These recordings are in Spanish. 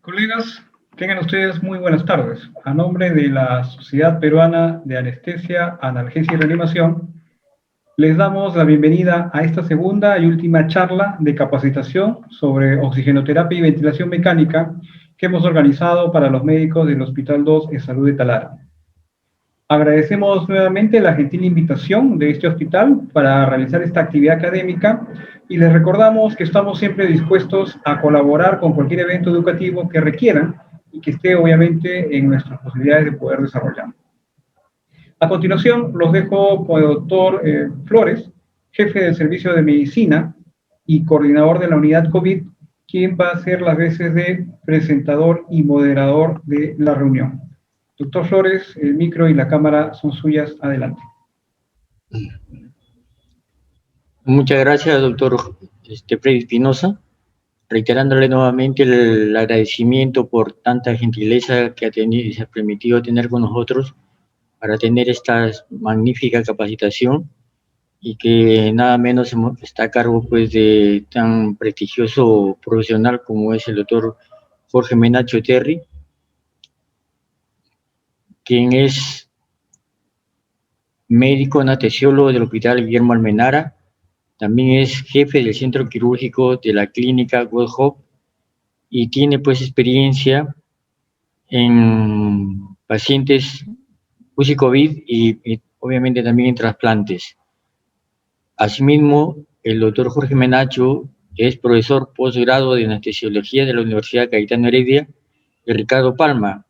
Colegas, tengan ustedes muy buenas tardes. A nombre de la Sociedad Peruana de Anestesia, Analgesia y Reanimación, les damos la bienvenida a esta segunda y última charla de capacitación sobre oxigenoterapia y ventilación mecánica que hemos organizado para los médicos del Hospital 2 de Salud de Talara. Agradecemos nuevamente la gentil invitación de este hospital para realizar esta actividad académica y les recordamos que estamos siempre dispuestos a colaborar con cualquier evento educativo que requieran y que esté obviamente en nuestras posibilidades de poder desarrollar. A continuación los dejo con el doctor Flores, jefe del Servicio de Medicina y coordinador de la unidad COVID, quien va a ser las veces de presentador y moderador de la reunión. Doctor Flores, el micro y la cámara son suyas. Adelante. Muchas gracias, doctor Freddy Espinosa. Reiterándole nuevamente el agradecimiento por tanta gentileza que se ha permitido tener con nosotros para tener esta magnífica capacitación y que nada menos está a cargo pues de tan prestigioso profesional como es el doctor Jorge Menacho Terry, quien es médico anestesiólogo del Hospital Guillermo Almenara, también es jefe del centro quirúrgico de la clínica World Hope y tiene pues experiencia en pacientes UCI COVID y obviamente también en trasplantes. Asimismo, el doctor Jorge Menacho es profesor posgrado de anestesiología de la Universidad Cayetano Heredia y Ricardo Palma,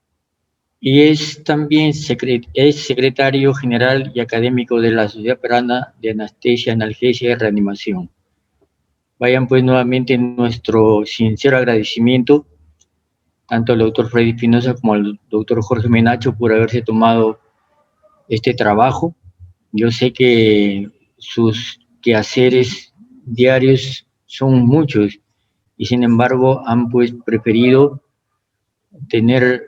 y es también secretario general y académico de la Sociedad Peruana de Anestesia, Analgesia y Reanimación. Vayan pues nuevamente nuestro sincero agradecimiento tanto al doctor Freddy Espinosa como al doctor Jorge Menacho por haberse tomado este trabajo. Yo sé que sus quehaceres diarios son muchos y sin embargo han pues preferido tener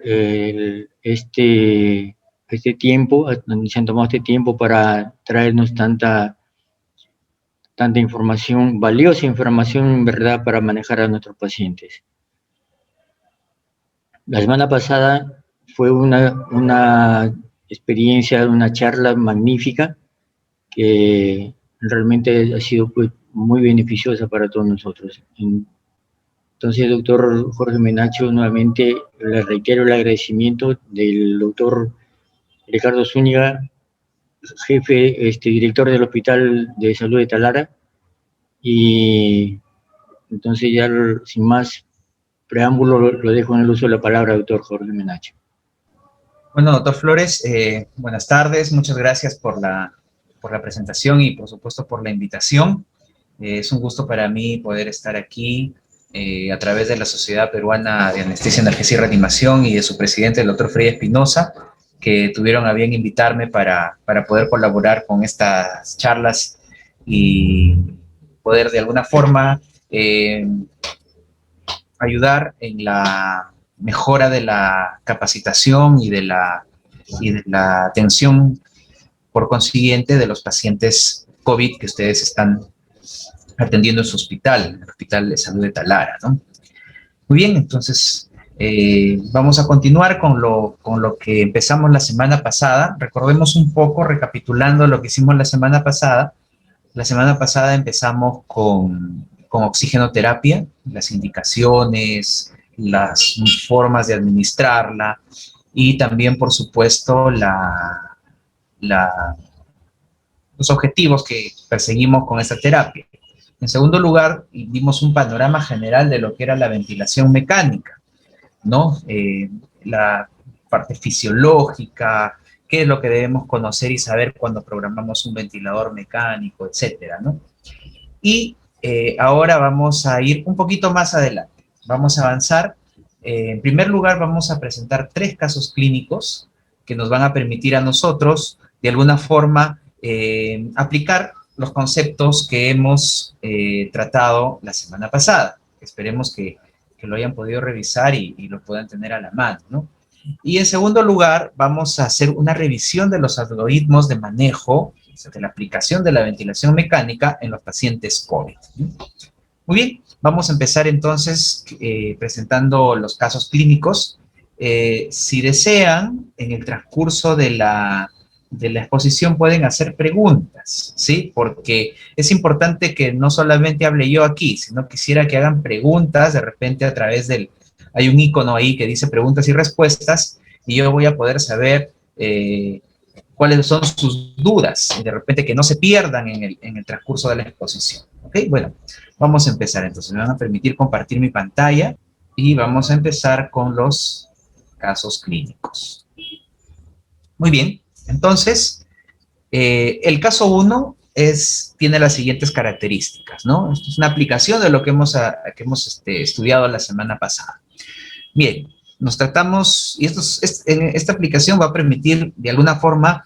este tiempo, se han tomado este tiempo para traernos tanta información, valiosa información en verdad para manejar a nuestros pacientes. La semana pasada fue una experiencia, una charla magnífica que realmente ha sido pues, muy beneficiosa para todos nosotros. Entonces, doctor Jorge Menacho, nuevamente le reitero el agradecimiento del doctor Ricardo Zúñiga, jefe, director del Hospital de Salud de Talara, y entonces ya sin más preámbulo lo dejo en el uso de la palabra, doctor Jorge Menacho. Bueno, doctor Flores, buenas tardes, muchas gracias por la presentación y por supuesto por la invitación. Es un gusto para mí poder estar aquí a través de la Sociedad Peruana de Anestesia, Analgesia y Reanimación y de su presidente, el doctor Freddy Espinosa, que tuvieron a bien invitarme para poder colaborar con estas charlas y poder de alguna forma ayudar en la mejora de la capacitación y de la atención, por consiguiente, de los pacientes COVID que ustedes están atendiendo en su hospital, el Hospital de Salud de Talara, ¿no? Muy bien, entonces vamos a continuar con lo que empezamos la semana pasada. Recordemos un poco, recapitulando lo que hicimos la semana pasada. La semana pasada empezamos con oxigenoterapia, las indicaciones, las formas de administrarla y también, por supuesto, los objetivos que perseguimos con esta terapia. En segundo lugar, dimos un panorama general de lo que era la ventilación mecánica, ¿no? La parte fisiológica, qué es lo que debemos conocer y saber cuando programamos un ventilador mecánico, etcétera, ¿no? Y ahora vamos a ir un poquito más adelante. Vamos a avanzar. En primer lugar, vamos a presentar 3 casos clínicos que nos van a permitir a nosotros, de alguna forma, aplicar los conceptos que hemos tratado la semana pasada. Esperemos que lo hayan podido revisar y lo puedan tener a la mano, ¿no? Y en segundo lugar, vamos a hacer una revisión de los algoritmos de manejo, de la aplicación de la ventilación mecánica en los pacientes COVID, ¿no? Muy bien, vamos a empezar entonces presentando los casos clínicos. Si desean, en el transcurso de la exposición pueden hacer preguntas, ¿sí? Porque es importante que no solamente hable yo aquí, sino quisiera que hagan preguntas de repente a través del... Hay un icono ahí que dice preguntas y respuestas, y yo voy a poder saber cuáles son sus dudas, y de repente que no se pierdan en el transcurso de la exposición. ¿Ok? Bueno, vamos a empezar entonces. Me van a permitir compartir mi pantalla y vamos a empezar con los casos clínicos. Muy bien, entonces, el caso 1 tiene las siguientes características, ¿no? Esto es una aplicación de lo que hemos estudiado la semana pasada. Bien, nos tratamos, y esta aplicación va a permitir, de alguna forma,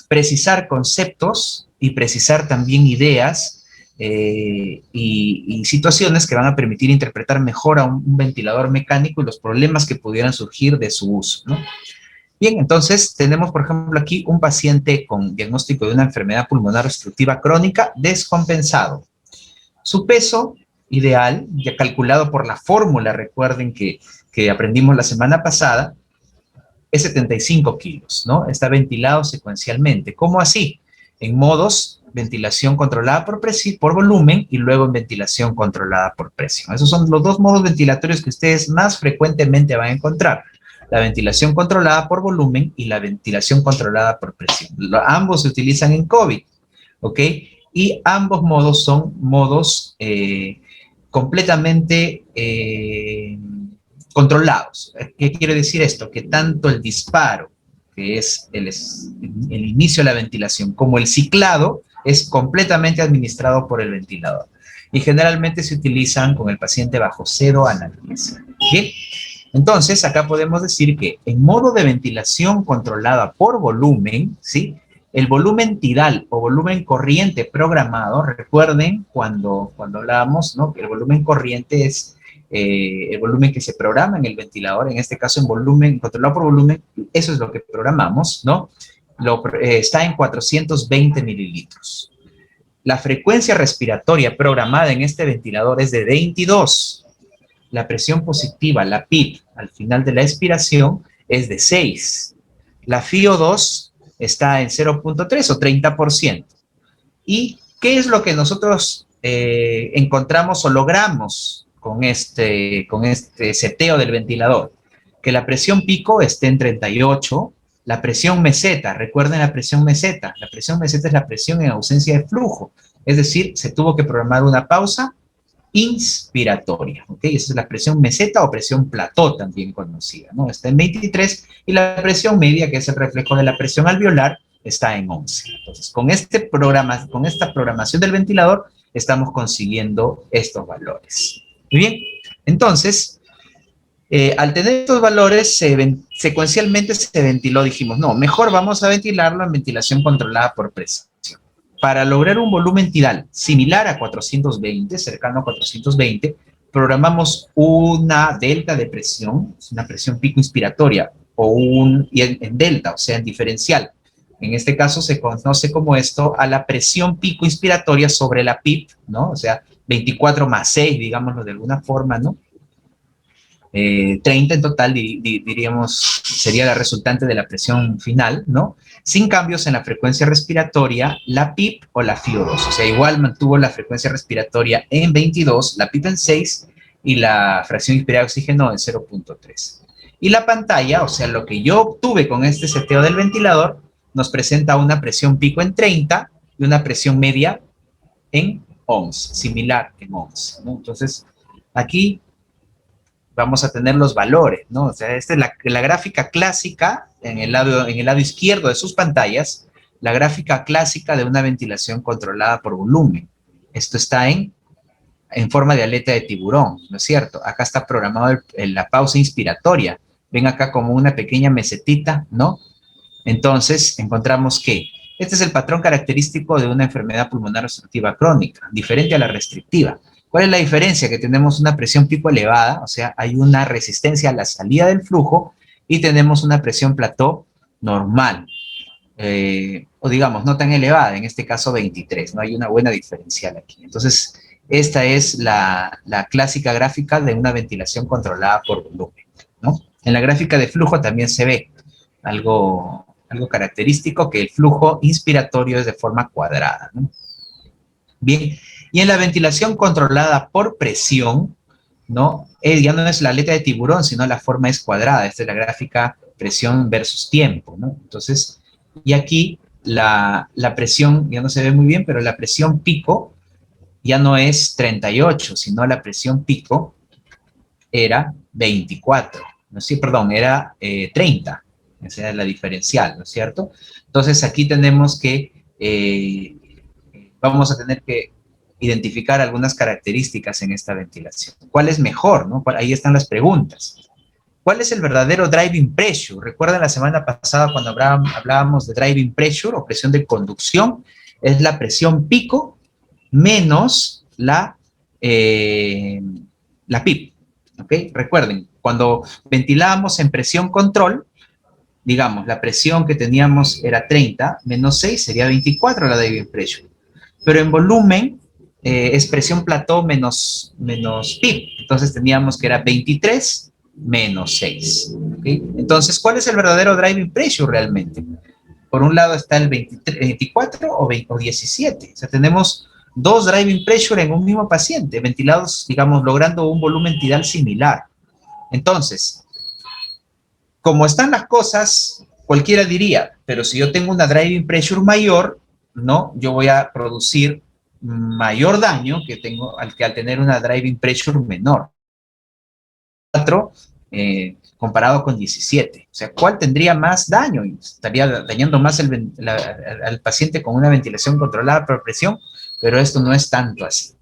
precisar conceptos y precisar también ideas y situaciones que van a permitir interpretar mejor a un ventilador mecánico y los problemas que pudieran surgir de su uso, ¿no? Bien, entonces tenemos, por ejemplo, aquí un paciente con diagnóstico de una enfermedad pulmonar obstructiva crónica descompensado. Su peso ideal, ya calculado por la fórmula, recuerden que aprendimos la semana pasada, es 75 kilos, ¿no? Está ventilado secuencialmente. ¿Cómo así? En modos ventilación controlada por volumen y luego en ventilación controlada por presión. Esos son los dos modos ventilatorios que ustedes más frecuentemente van a encontrar. La ventilación controlada por volumen y la ventilación controlada por presión. Ambos se utilizan en COVID, ¿ok? Y ambos modos son modos completamente controlados. ¿Qué quiere decir esto? Que tanto el disparo, que es el inicio de la ventilación, como el ciclado, es completamente administrado por el ventilador. Y generalmente se utilizan con el paciente bajo cero analgesia. Bien, entonces acá podemos decir que en modo de ventilación controlada por volumen, ¿sí? El volumen tidal o volumen corriente programado, recuerden cuando hablábamos, ¿no? Que el volumen corriente es el volumen que se programa en el ventilador, en este caso en volumen, controlado por volumen, eso es lo que programamos, ¿no? Está en 420 mililitros. La frecuencia respiratoria programada en este ventilador es de 22. La presión positiva, la PIP, al final de la expiración es de 6. La FiO2 está en 0.3 o 30%. ¿Y qué es lo que nosotros encontramos o logramos con este seteo del ventilador? Que la presión pico esté en 38, la presión meseta, recuerden la presión meseta es la presión en ausencia de flujo, es decir, se tuvo que programar una pausa inspiratoria, ¿ok? Esa es la presión meseta o presión plató también conocida, ¿no? Está en 23 y la presión media, que es el reflejo de la presión alveolar, está en 11. Entonces, con esta programación del ventilador, estamos consiguiendo estos valores. Muy bien, entonces, al tener estos valores, secuencialmente se ventiló, dijimos, no, mejor vamos a ventilarlo en ventilación controlada por presión. Para lograr un volumen tidal similar a 420, cercano a 420, programamos una delta de presión, una presión pico inspiratoria, y en delta, o sea, en diferencial. En este caso se conoce como esto a la presión pico inspiratoria sobre la PIP, ¿no? O sea, 24 más 6, digámoslo de alguna forma, ¿no? 30 en total, diríamos, sería la resultante de la presión final, ¿no? Sin cambios en la frecuencia respiratoria, la PIP o la FiO2. O sea, igual mantuvo la frecuencia respiratoria en 22, la PIP en 6 y la fracción inspirada de oxígeno en 0.3. Y la pantalla, o sea, lo que yo obtuve con este seteo del ventilador, nos presenta una presión pico en 30 y una presión media en 11, similar en 11, ¿no? Entonces, aquí vamos a tener los valores, ¿no? O sea, esta es la gráfica clásica en el lado izquierdo de sus pantallas, la gráfica clásica de una ventilación controlada por volumen. Esto está en forma de aleta de tiburón, ¿no es cierto? Acá está programado la pausa inspiratoria. Ven acá como una pequeña mesetita, ¿no? Entonces, encontramos que este es el patrón característico de una enfermedad pulmonar obstructiva crónica, diferente a la restrictiva. ¿Cuál es la diferencia? Que tenemos una presión pico elevada, o sea, hay una resistencia a la salida del flujo y tenemos una presión plató normal, o digamos, no tan elevada, en este caso 23, no hay una buena diferencial aquí. Entonces, Esta es la clásica gráfica de una ventilación controlada por volumen, ¿no? En la gráfica de flujo también se ve algo característico, que el flujo inspiratorio es de forma cuadrada, ¿no? Bien, y en la ventilación controlada por presión, ¿no? Ya no es la aleta de tiburón, sino la forma es cuadrada. Esta es la gráfica presión versus tiempo, ¿no? Entonces, y aquí la presión ya no se ve muy bien, pero la presión pico ya no es 38, sino la presión pico era 24, ¿no? Sí, perdón, era 30, esa es la diferencial, ¿no es cierto? Entonces aquí tenemos que, vamos a tener que identificar algunas características en esta ventilación. ¿Cuál es mejor, no? Ahí están las preguntas. ¿Cuál es el verdadero driving pressure? Recuerden la semana pasada cuando hablábamos de driving pressure o presión de conducción, es la presión pico menos la PIP, ¿ok? Recuerden, cuando ventilábamos en presión control, digamos, la presión que teníamos era 30, menos 6 sería 24 la driving pressure. Pero en volumen es presión plató menos PIP, entonces teníamos que era 23 menos 6, ¿okay? Entonces, ¿cuál es el verdadero driving pressure realmente? Por un lado está el 24 o 17, o sea, tenemos dos driving pressure en un mismo paciente, ventilados, digamos, logrando un volumen tidal similar. Entonces, como están las cosas, cualquiera diría, pero si yo tengo una driving pressure mayor, ¿no? Yo voy a producir mayor daño que tengo al tener una driving pressure menor. 4 comparado con 17. O sea, ¿cuál tendría más daño? Estaría dañando más al paciente con una ventilación controlada por presión, pero esto no es tanto así.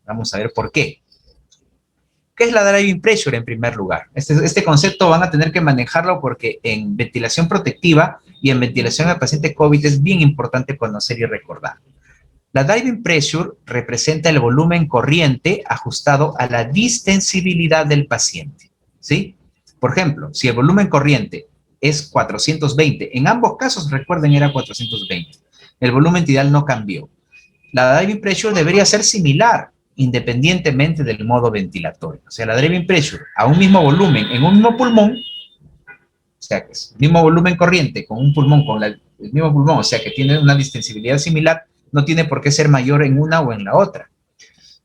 Vamos a ver por qué. ¿Qué es la driving pressure en primer lugar? Este concepto van a tener que manejarlo porque en ventilación protectiva y en ventilación al paciente COVID es bien importante conocer y recordar. La driving pressure representa el volumen corriente ajustado a la distensibilidad del paciente, ¿sí? Por ejemplo, si el volumen corriente es 420, en ambos casos, recuerden, era 420. El volumen tidal no cambió. La driving pressure debería ser similar, independientemente del modo ventilatorio. O sea, la driving pressure a un mismo volumen en un mismo pulmón, o sea, que es el mismo volumen corriente con un pulmón, el mismo pulmón, o sea, que tiene una distensibilidad similar, no tiene por qué ser mayor en una o en la otra.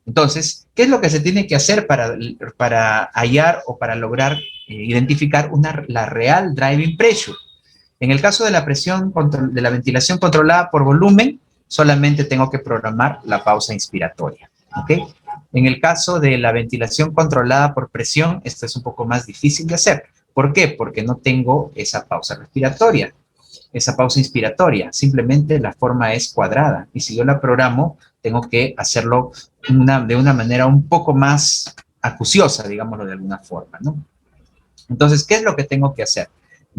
Entonces, ¿qué es lo que se tiene que hacer para hallar o para lograr identificar la real driving pressure? En el caso de la de la ventilación controlada por volumen, solamente tengo que programar la pausa inspiratoria, ¿ok? En el caso de la ventilación controlada por presión, esto es un poco más difícil de hacer. ¿Por qué? Porque no tengo esa pausa respiratoria, esa pausa inspiratoria. Simplemente la forma es cuadrada. Y si yo la programo, tengo que hacerlo de una manera un poco más acuciosa, digámoslo de alguna forma, ¿no? Entonces, ¿qué es lo que tengo que hacer?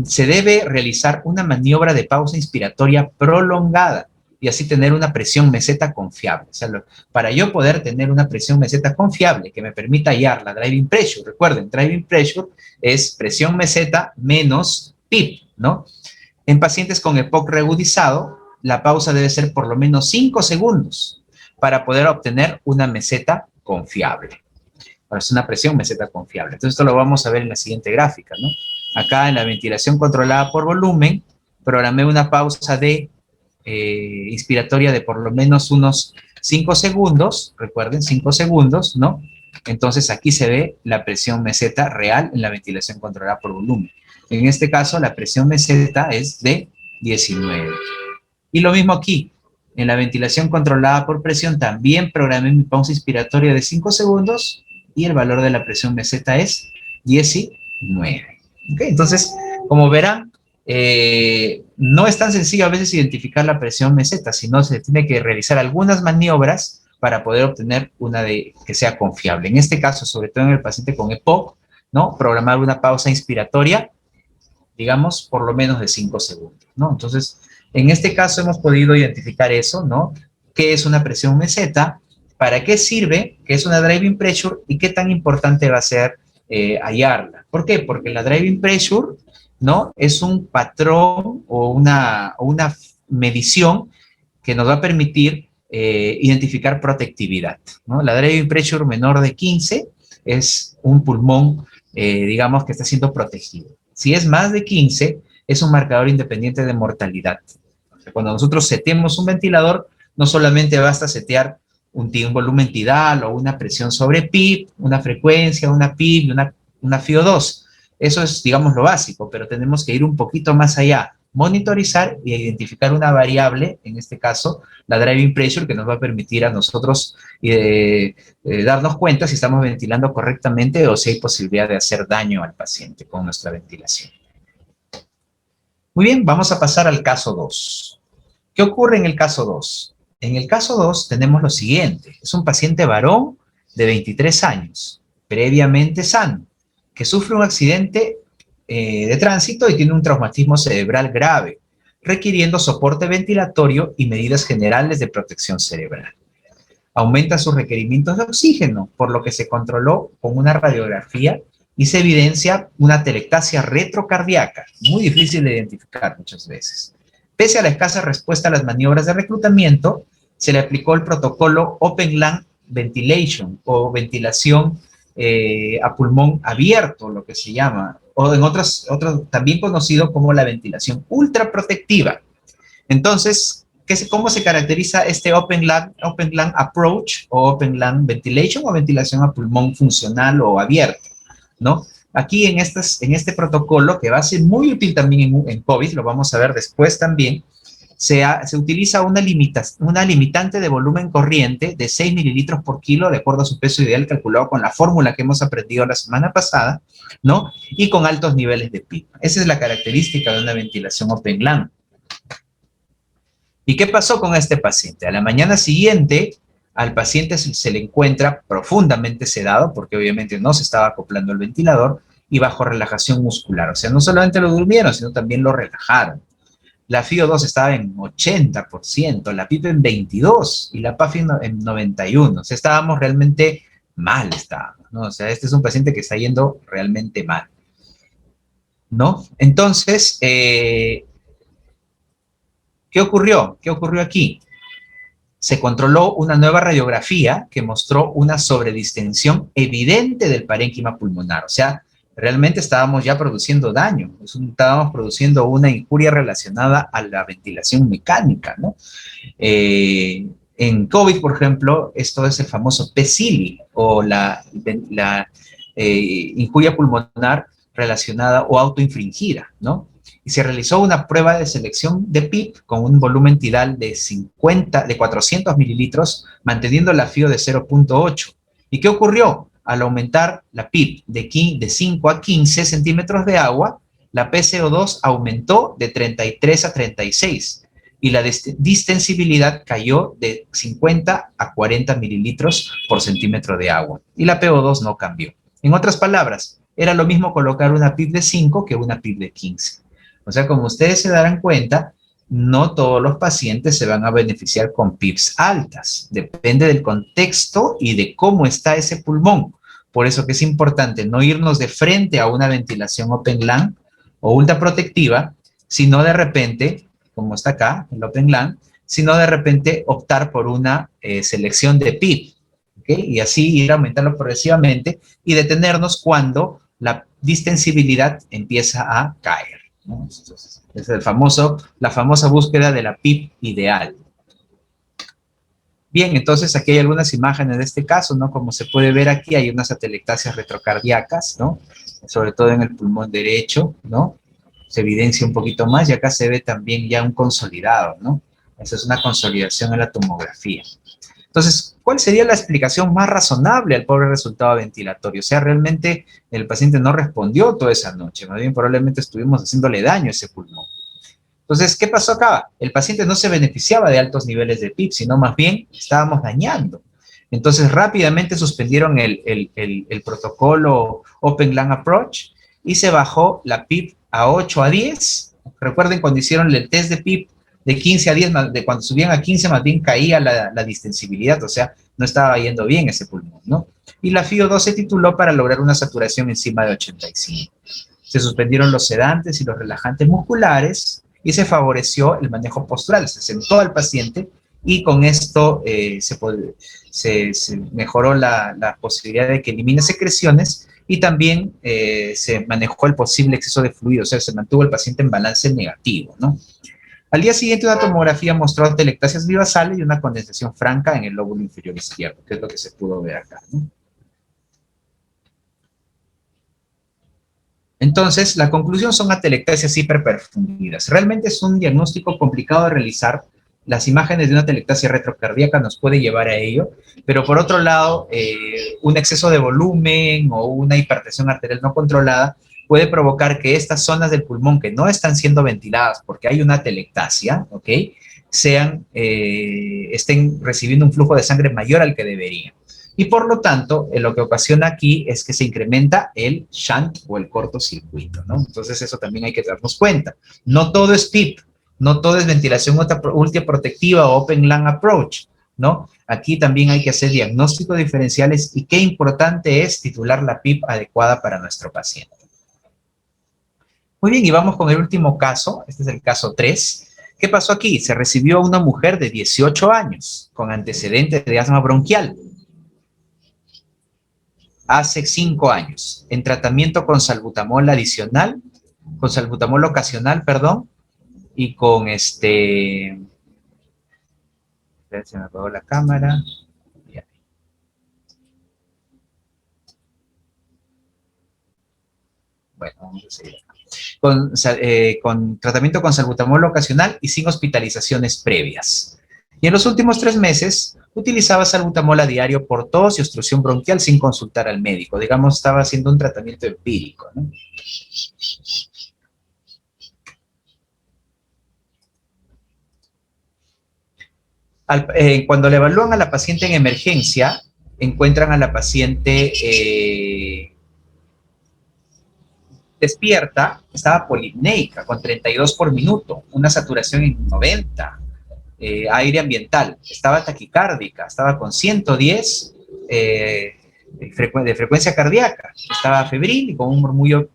Se debe realizar una maniobra de pausa inspiratoria prolongada y así tener una presión meseta confiable. O sea, para yo poder tener una presión meseta confiable que me permita hallar la driving pressure, recuerden, driving pressure es presión meseta menos PIP, ¿no? En pacientes con EPOC reagudizado, la pausa debe ser por lo menos 5 segundos para poder obtener una meseta confiable. Ahora, es una presión meseta confiable. Entonces, esto lo vamos a ver en la siguiente gráfica, ¿no? Acá en la ventilación controlada por volumen, programé una pausa de inspiratoria de por lo menos unos 5 segundos, recuerden, 5 segundos, ¿no? Entonces, aquí se ve la presión meseta real en la ventilación controlada por volumen. En este caso, la presión meseta es de 19. Y lo mismo aquí, en la ventilación controlada por presión, también programé mi pausa inspiratoria de 5 segundos y el valor de la presión meseta es 19. ¿Okay? Entonces, como verán, no es tan sencillo a veces identificar la presión meseta, sino se tiene que realizar algunas maniobras para poder obtener una que sea confiable. En este caso, sobre todo en el paciente con EPOC, ¿no? Programar una pausa inspiratoria, digamos, por lo menos de 5 segundos, ¿no? Entonces, en este caso hemos podido identificar eso, ¿no? ¿Qué es una presión meseta? ¿Para qué sirve? ¿Qué es una driving pressure? ¿Y qué tan importante va a ser hallarla? ¿Por qué? Porque la driving pressure, ¿no? Es un patrón o una medición que nos va a permitir identificar protectividad, ¿no? La driving pressure menor de 15 es un pulmón, digamos, que está siendo protegido. Si es más de 15, es un marcador independiente de mortalidad. O sea, cuando nosotros setemos un ventilador, no solamente basta setear un volumen tidal o una presión sobre PIB, una frecuencia, una PIB y una FiO2. Eso es, digamos, lo básico, pero tenemos que ir un poquito más allá, monitorizar y identificar una variable, en este caso, la driving pressure, que nos va a permitir a nosotros darnos cuenta si estamos ventilando correctamente o si hay posibilidad de hacer daño al paciente con nuestra ventilación. Muy bien, vamos a pasar al caso 2. ¿Qué ocurre en el caso 2? En el caso 2 tenemos lo siguiente. Es un paciente varón de 23 años, previamente sano, que sufre un accidente de tránsito y tiene un traumatismo cerebral grave, requiriendo soporte ventilatorio y medidas generales de protección cerebral. Aumenta sus requerimientos de oxígeno, por lo que se controló con una radiografía y se evidencia una atelectasia retrocardíaca, muy difícil de identificar muchas veces. Pese a la escasa respuesta a las maniobras de reclutamiento, se le aplicó el protocolo Open Lung Ventilation o ventilación a pulmón abierto, lo que se llama, o en otros también conocido como la ventilación ultraprotectiva. Entonces, ¿cómo se caracteriza este Open Lung Approach o Open Lung Ventilation o ventilación a pulmón funcional o abierto, ¿no? Aquí en este protocolo, que va a ser muy útil también en COVID, lo vamos a ver después también, se utiliza una limitante de volumen corriente de 6 mililitros por kilo, de acuerdo a su peso ideal calculado con la fórmula que hemos aprendido la semana pasada, ¿no? Y con altos niveles de PIB. Esa es la característica de una ventilación Open Lung. ¿Y qué pasó con este paciente? A la mañana siguiente, al paciente se le encuentra profundamente sedado, porque obviamente no se estaba acoplando el ventilador, y bajo relajación muscular. O sea, no solamente lo durmieron, sino también lo relajaron. La FiO2 estaba en 80%, la PIB en 22% y la PAFI en 91%. O sea, estábamos realmente mal, ¿no? O sea, este es un paciente que está yendo realmente mal, ¿no? Entonces, ¿qué ocurrió? ¿Qué ocurrió aquí? Se controló una nueva radiografía que mostró una sobredistensión evidente del parénquima pulmonar. O sea, realmente estábamos ya produciendo daño, estábamos produciendo una injuria relacionada a la ventilación mecánica, ¿no? En COVID, por ejemplo, esto es el famoso PCILI, o la injuria pulmonar relacionada o autoinfringida, ¿no? Y se realizó una prueba de selección de PIB con un volumen tidal de 400 mililitros, manteniendo la FiO de 0.8. ¿Y qué ocurrió? Al aumentar la PIB de 5 a 15 centímetros de agua, la PCO2 aumentó de 33 a 36 y la distensibilidad cayó de 50 a 40 mililitros por centímetro de agua. Y la PO2 no cambió. En otras palabras, era lo mismo colocar una PIB de 5 que una PIB de 15. O sea, como ustedes se darán cuenta, no todos los pacientes se van a beneficiar con PIBs altas. Depende del contexto y de cómo está ese pulmón. Por eso que es importante no irnos de frente a una ventilación Open Lung o ultraprotectiva, sino de repente, como está acá, el Open Lung, sino de repente optar por una selección de PIB, ¿okay? Y así ir aumentando progresivamente y detenernos cuando la distensibilidad empieza a caer, ¿no? Entonces, es la famosa búsqueda de la PIB ideal. Bien, entonces aquí hay algunas imágenes de este caso, ¿no? Como se puede ver aquí, hay unas atelectasias retrocardíacas, ¿no? Sobre todo en el pulmón derecho, ¿no? Se evidencia un poquito más y acá se ve también ya un consolidado, ¿no? Esa es una consolidación en la tomografía. Entonces, ¿cuál sería la explicación más razonable al pobre resultado ventilatorio? O sea, realmente el paciente no respondió toda esa noche, más bien probablemente estuvimos haciéndole daño a ese pulmón. Entonces, ¿qué pasó acá? El paciente no se beneficiaba de altos niveles de PIB, sino más bien estábamos dañando. Entonces, rápidamente suspendieron el protocolo Open Lung Approach y se bajó la PIB a 8 a 10. Recuerden cuando hicieron el test de PIB de 15 a 10, cuando subían a 15 más bien caía la distensibilidad, o sea, no estaba yendo bien ese pulmón, ¿no? Y la FiO2 se tituló para lograr una saturación encima de 85. Se suspendieron los sedantes y los relajantes musculares y se favoreció el manejo postural. Se sentó al paciente y con esto se mejoró la posibilidad de que elimine secreciones y también se manejó el posible exceso de fluido, o sea, se mantuvo el paciente en balance negativo, ¿no? Al día siguiente, una tomografía mostró atelectasias bivasales y una condensación franca en el lóbulo inferior izquierdo, que es lo que se pudo ver acá, ¿no? Entonces, la conclusión son atelectasias hiperperfundidas. Realmente es un diagnóstico complicado de realizar. Las imágenes de una atelectasia retrocardíaca nos puede llevar a ello, pero por otro lado, un exceso de volumen o una hipertensión arterial no controlada puede provocar que estas zonas del pulmón que no están siendo ventiladas porque hay una atelectasia, ¿ok?, estén recibiendo un flujo de sangre mayor al que deberían. Y por lo tanto, lo que ocasiona aquí es que se incrementa el shunt o el cortocircuito, ¿no? Entonces eso también hay que darnos cuenta. No todo es PIP, no todo es ventilación ultraprotectiva o open lung approach, ¿no? Aquí también hay que hacer diagnósticos diferenciales y qué importante es titular la PIP adecuada para nuestro paciente. Muy bien, y vamos con el último caso. Este es el caso 3. ¿Qué pasó aquí? Se recibió a una mujer de 18 años con antecedentes de asma bronquial hace 5 años, en tratamiento con salbutamol adicional, con salbutamol ocasional, perdón, y con se me apagó la cámara. Bueno, vamos a seguir. Con tratamiento con salbutamol ocasional y sin hospitalizaciones previas. Y en los últimos 3 meses utilizaba salbutamol a diario por tos y obstrucción bronquial sin consultar al médico. Digamos, estaba haciendo un tratamiento empírico, ¿no? Cuando le evalúan a la paciente en emergencia, encuentran a la paciente despierta, estaba polipneica, con 32 por minuto, una saturación en 90, aire ambiental, estaba taquicárdica, estaba con 110 de frecuencia cardíaca, estaba febril y con un murmullo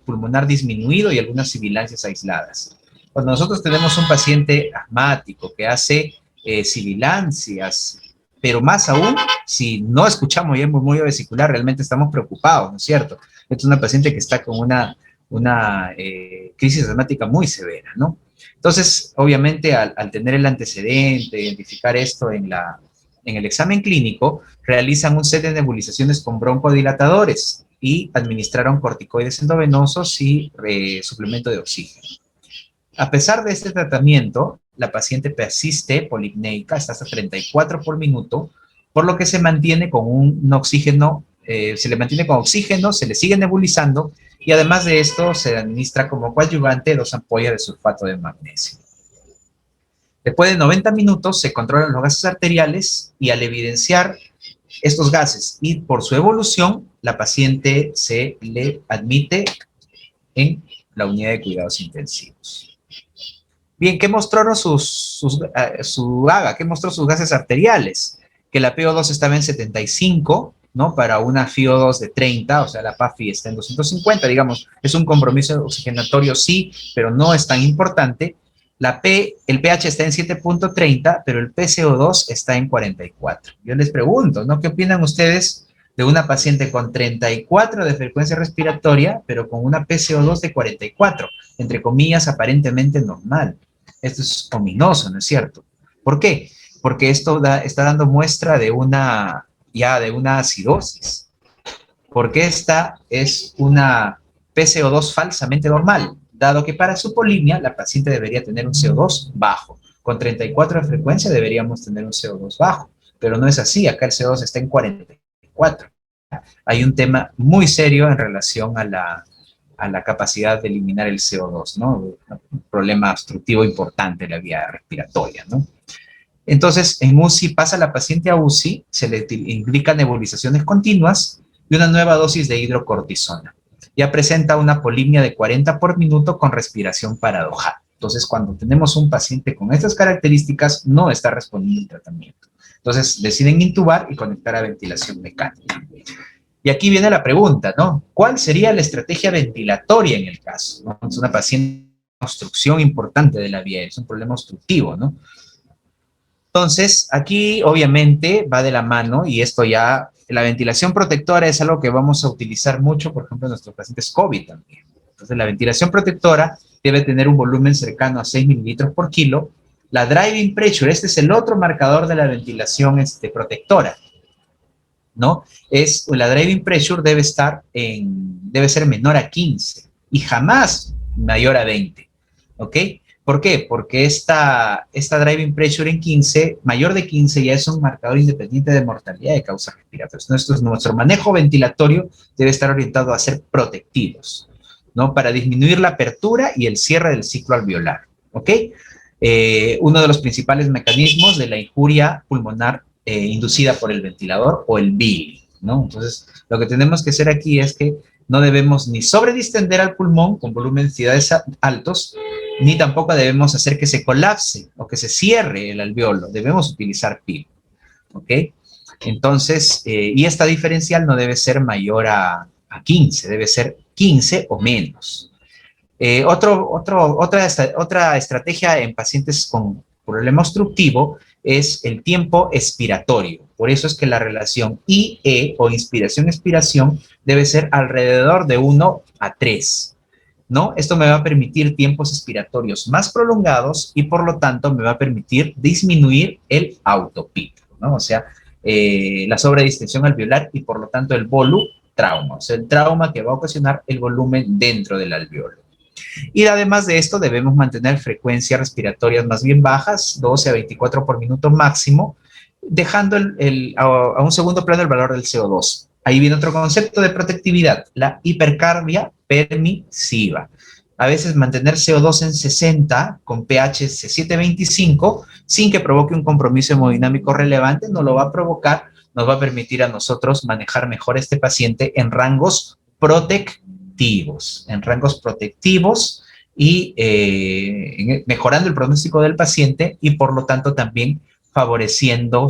pulmonar disminuido y algunas sibilancias aisladas. Cuando nosotros tenemos un paciente asmático que hace sibilancias, pero más aún, si no escuchamos ya el murmullo vesicular, realmente estamos preocupados, ¿no es cierto? Esta es una paciente que está con una crisis asmática muy severa, ¿no? Entonces, obviamente, al tener el antecedente, identificar esto en el examen clínico, realizan un set de nebulizaciones con broncodilatadores y administraron corticoides endovenosos y suplemento de oxígeno. A pesar de este tratamiento, la paciente persiste polipneica, está hasta 34 por minuto, por lo que se mantiene con un oxígeno, se le mantiene con oxígeno, se le sigue nebulizando y además de esto se administra como coadyuvante 2 ampollas de sulfato de magnesio. Después de 90 minutos se controlan los gases arteriales y al evidenciar estos gases y por su evolución, la paciente se le admite en la unidad de cuidados intensivos. Bien, ¿qué mostraron su GAGA? ¿Qué mostró sus gases arteriales? Que la PO2 estaba en 75, ¿no? Para una FiO2 de 30, o sea, la PAFI está en 250, digamos, es un compromiso oxigenatorio, sí, pero no es tan importante. El pH está en 7.30, pero el PCO2 está en 44. Yo les pregunto, ¿no? ¿Qué opinan ustedes de una paciente con 34 de frecuencia respiratoria, pero con una PCO2 de 44, entre comillas, aparentemente normal? Esto es ominoso, ¿no es cierto? ¿Por qué? Porque esto está dando muestra de una acidosis. Porque esta es una PCO2 falsamente normal, dado que para su polimia la paciente debería tener un CO2 bajo. Con 34 de frecuencia deberíamos tener un CO2 bajo, pero no es así, acá el CO2 está en 44. Hay un tema muy serio en relación a la capacidad de eliminar el CO2, ¿no? Un problema obstructivo importante en la vía respiratoria, ¿no? Entonces, en UCI pasa la paciente a UCI, se le indica nebulizaciones continuas y una nueva dosis de hidrocortisona. Ya presenta una polimia de 40 por minuto con respiración paradojal. Entonces, cuando tenemos un paciente con estas características, no está respondiendo al tratamiento. Entonces, deciden intubar y conectar a ventilación mecánica. Y aquí viene la pregunta, ¿no? ¿Cuál sería la estrategia ventilatoria en el caso? ¿No? Es una paciente con obstrucción importante de la vía, es un problema obstructivo, ¿no? Entonces, aquí obviamente va de la mano, y esto ya, la ventilación protectora es algo que vamos a utilizar mucho, por ejemplo, en nuestros pacientes COVID también. Entonces, la ventilación protectora debe tener un volumen cercano a 6 mililitros por kilo. La driving pressure, este es el otro marcador de la ventilación protectora, ¿no? La driving pressure debe ser menor a 15 y jamás mayor a 20, ¿ok? ¿Por qué? Porque esta driving pressure en 15, mayor de 15, ya es un marcador independiente de mortalidad de causas respiratorias. Nuestro manejo ventilatorio debe estar orientado a ser protectivos, ¿no? Para disminuir la apertura y el cierre del ciclo alveolar, ¿ok? Uno de los principales mecanismos de la injuria pulmonar inducida por el ventilador o el VIL, ¿no? Entonces, lo que tenemos que hacer aquí es que no debemos ni sobredistender al pulmón con volúmenes de densidades altos, ni tampoco debemos hacer que se colapse o que se cierre el alveolo. Debemos utilizar PIB, ¿ok? Entonces, y esta diferencial no debe ser mayor a 15, debe ser 15 o menos. Otra estrategia en pacientes con problema obstructivo es el tiempo expiratorio. Por eso es que la relación IE o inspiración-expiración debe ser alrededor de 1 a 3, ¿no? Esto me va a permitir tiempos expiratorios más prolongados y por lo tanto me va a permitir disminuir el autopip, ¿no? O sea, la sobredistensión alveolar y por lo tanto el trauma, o sea, el trauma que va a ocasionar el volumen dentro del alveolo. Y además de esto debemos mantener frecuencias respiratorias más bien bajas, 12 a 24 por minuto máximo, dejando a un segundo plano el valor del CO2. Ahí viene otro concepto de protectividad, la hipercarbia permisiva. A veces mantener CO2 en 60 con pH 7.25 sin que provoque un compromiso hemodinámico relevante no lo va a provocar, nos va a permitir a nosotros manejar mejor este paciente en rangos protectivos, y mejorando el pronóstico del paciente y por lo tanto también favoreciendo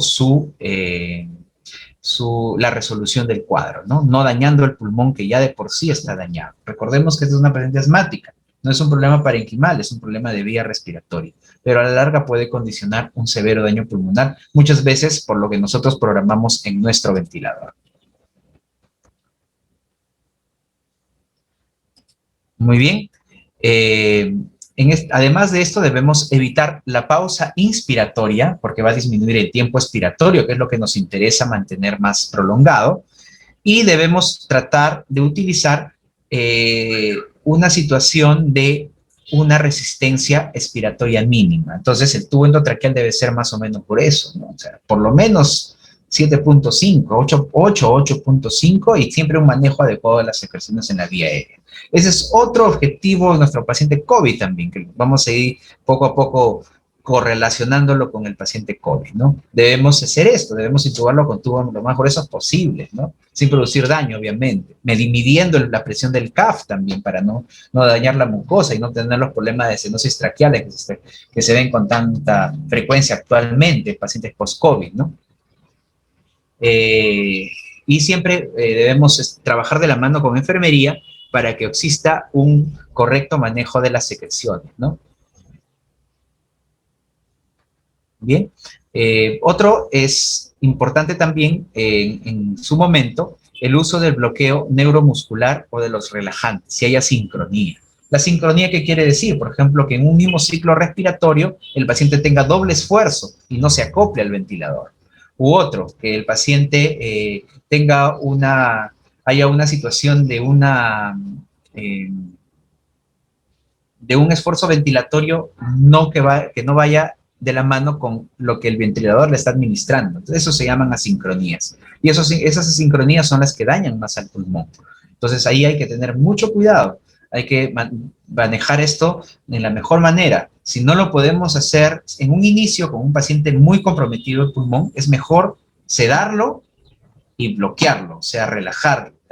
la resolución del cuadro, ¿no? No dañando el pulmón que ya de por sí está dañado. Recordemos que esta es una paciente asmática, no es un problema parenquimal, es un problema de vía respiratoria, pero a la larga puede condicionar un severo daño pulmonar, muchas veces por lo que nosotros programamos en nuestro ventilador. Muy bien. Además de esto, debemos evitar la pausa inspiratoria, porque va a disminuir el tiempo expiratorio, que es lo que nos interesa mantener más prolongado, y debemos tratar de utilizar una situación de una resistencia expiratoria mínima. Entonces, el tubo endotraqueal debe ser más o menos por eso, ¿no? O sea, por lo menos 7.5, 8.5 y siempre un manejo adecuado de las secreciones en la vía aérea. Ese es otro objetivo de nuestro paciente COVID también, que vamos a ir poco a poco correlacionándolo con el paciente COVID, ¿no? Debemos hacer esto, debemos intubarlo con tubos lo más gruesos posibles, ¿no? Sin producir daño, obviamente. Midiendo la presión del CAF también para no dañar la mucosa y no tener los problemas de stenosis traqueales que se ven con tanta frecuencia actualmente en pacientes post-COVID, ¿no? Y siempre debemos trabajar de la mano con enfermería para que exista un correcto manejo de las secreciones, ¿no? Bien. Otro es importante también en su momento el uso del bloqueo neuromuscular o de los relajantes, si hay asincronía. La sincronía, ¿qué quiere decir? Por ejemplo, que en un mismo ciclo respiratorio el paciente tenga doble esfuerzo y no se acople al ventilador. U otro, que el paciente haya una situación de un esfuerzo ventilatorio que no vaya de la mano con lo que el ventilador le está administrando. Entonces, eso se llaman asincronías. Y esas asincronías son las que dañan más al pulmón. Entonces, ahí hay que tener mucho cuidado. Hay que manejar esto de la mejor manera. Si no lo podemos hacer en un inicio con un paciente muy comprometido el pulmón, es mejor sedarlo y bloquearlo, o sea,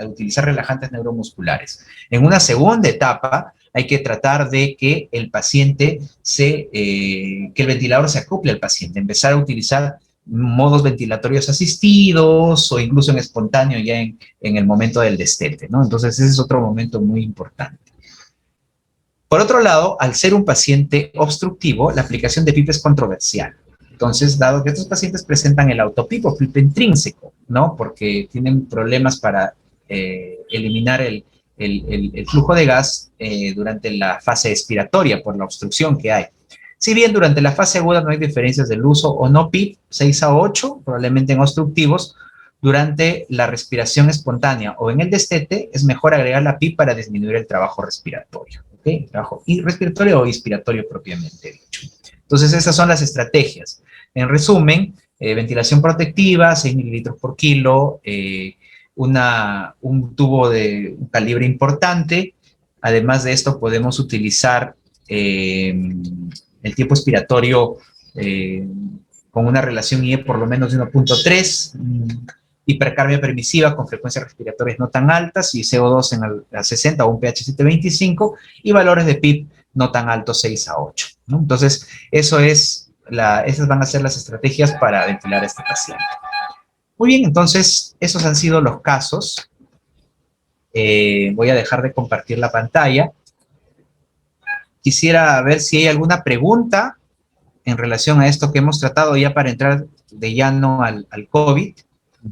utilizar relajantes neuromusculares. En una segunda etapa, hay que tratar de que el paciente que el ventilador se acople al paciente, empezar a utilizar modos ventilatorios asistidos o incluso en espontáneo ya en el momento del destete, ¿no? Entonces, ese es otro momento muy importante. Por otro lado, al ser un paciente obstructivo, la aplicación de PIP es controversial. Entonces, dado que estos pacientes presentan el autoPIP o PIP intrínseco, ¿no? Porque tienen problemas para eliminar el flujo de gas durante la fase expiratoria por la obstrucción que hay. Si bien durante la fase aguda no hay diferencias del uso o no PIP, 6 a 8, probablemente en obstructivos, durante la respiración espontánea o en el destete, es mejor agregar la PIP para disminuir el trabajo respiratorio. ¿Okay? Trabajo respiratorio o inspiratorio propiamente dicho. Entonces, esas son las estrategias. En resumen, ventilación protectiva, 6 mililitros por kilo, un tubo de un calibre importante. Además de esto, podemos utilizar el tiempo expiratorio con una relación IE por lo menos de 1.3, hipercarbia permisiva con frecuencias respiratorias no tan altas y CO2 en a 60 o un pH 7.25 y valores de PIP no tan altos, 6 a 8. ¿No? Entonces, esas van a ser las estrategias para ventilar a este paciente. Muy bien, entonces, esos han sido los casos. Voy a dejar de compartir la pantalla. Quisiera ver si hay alguna pregunta en relación a esto que hemos tratado ya para entrar de llano al COVID.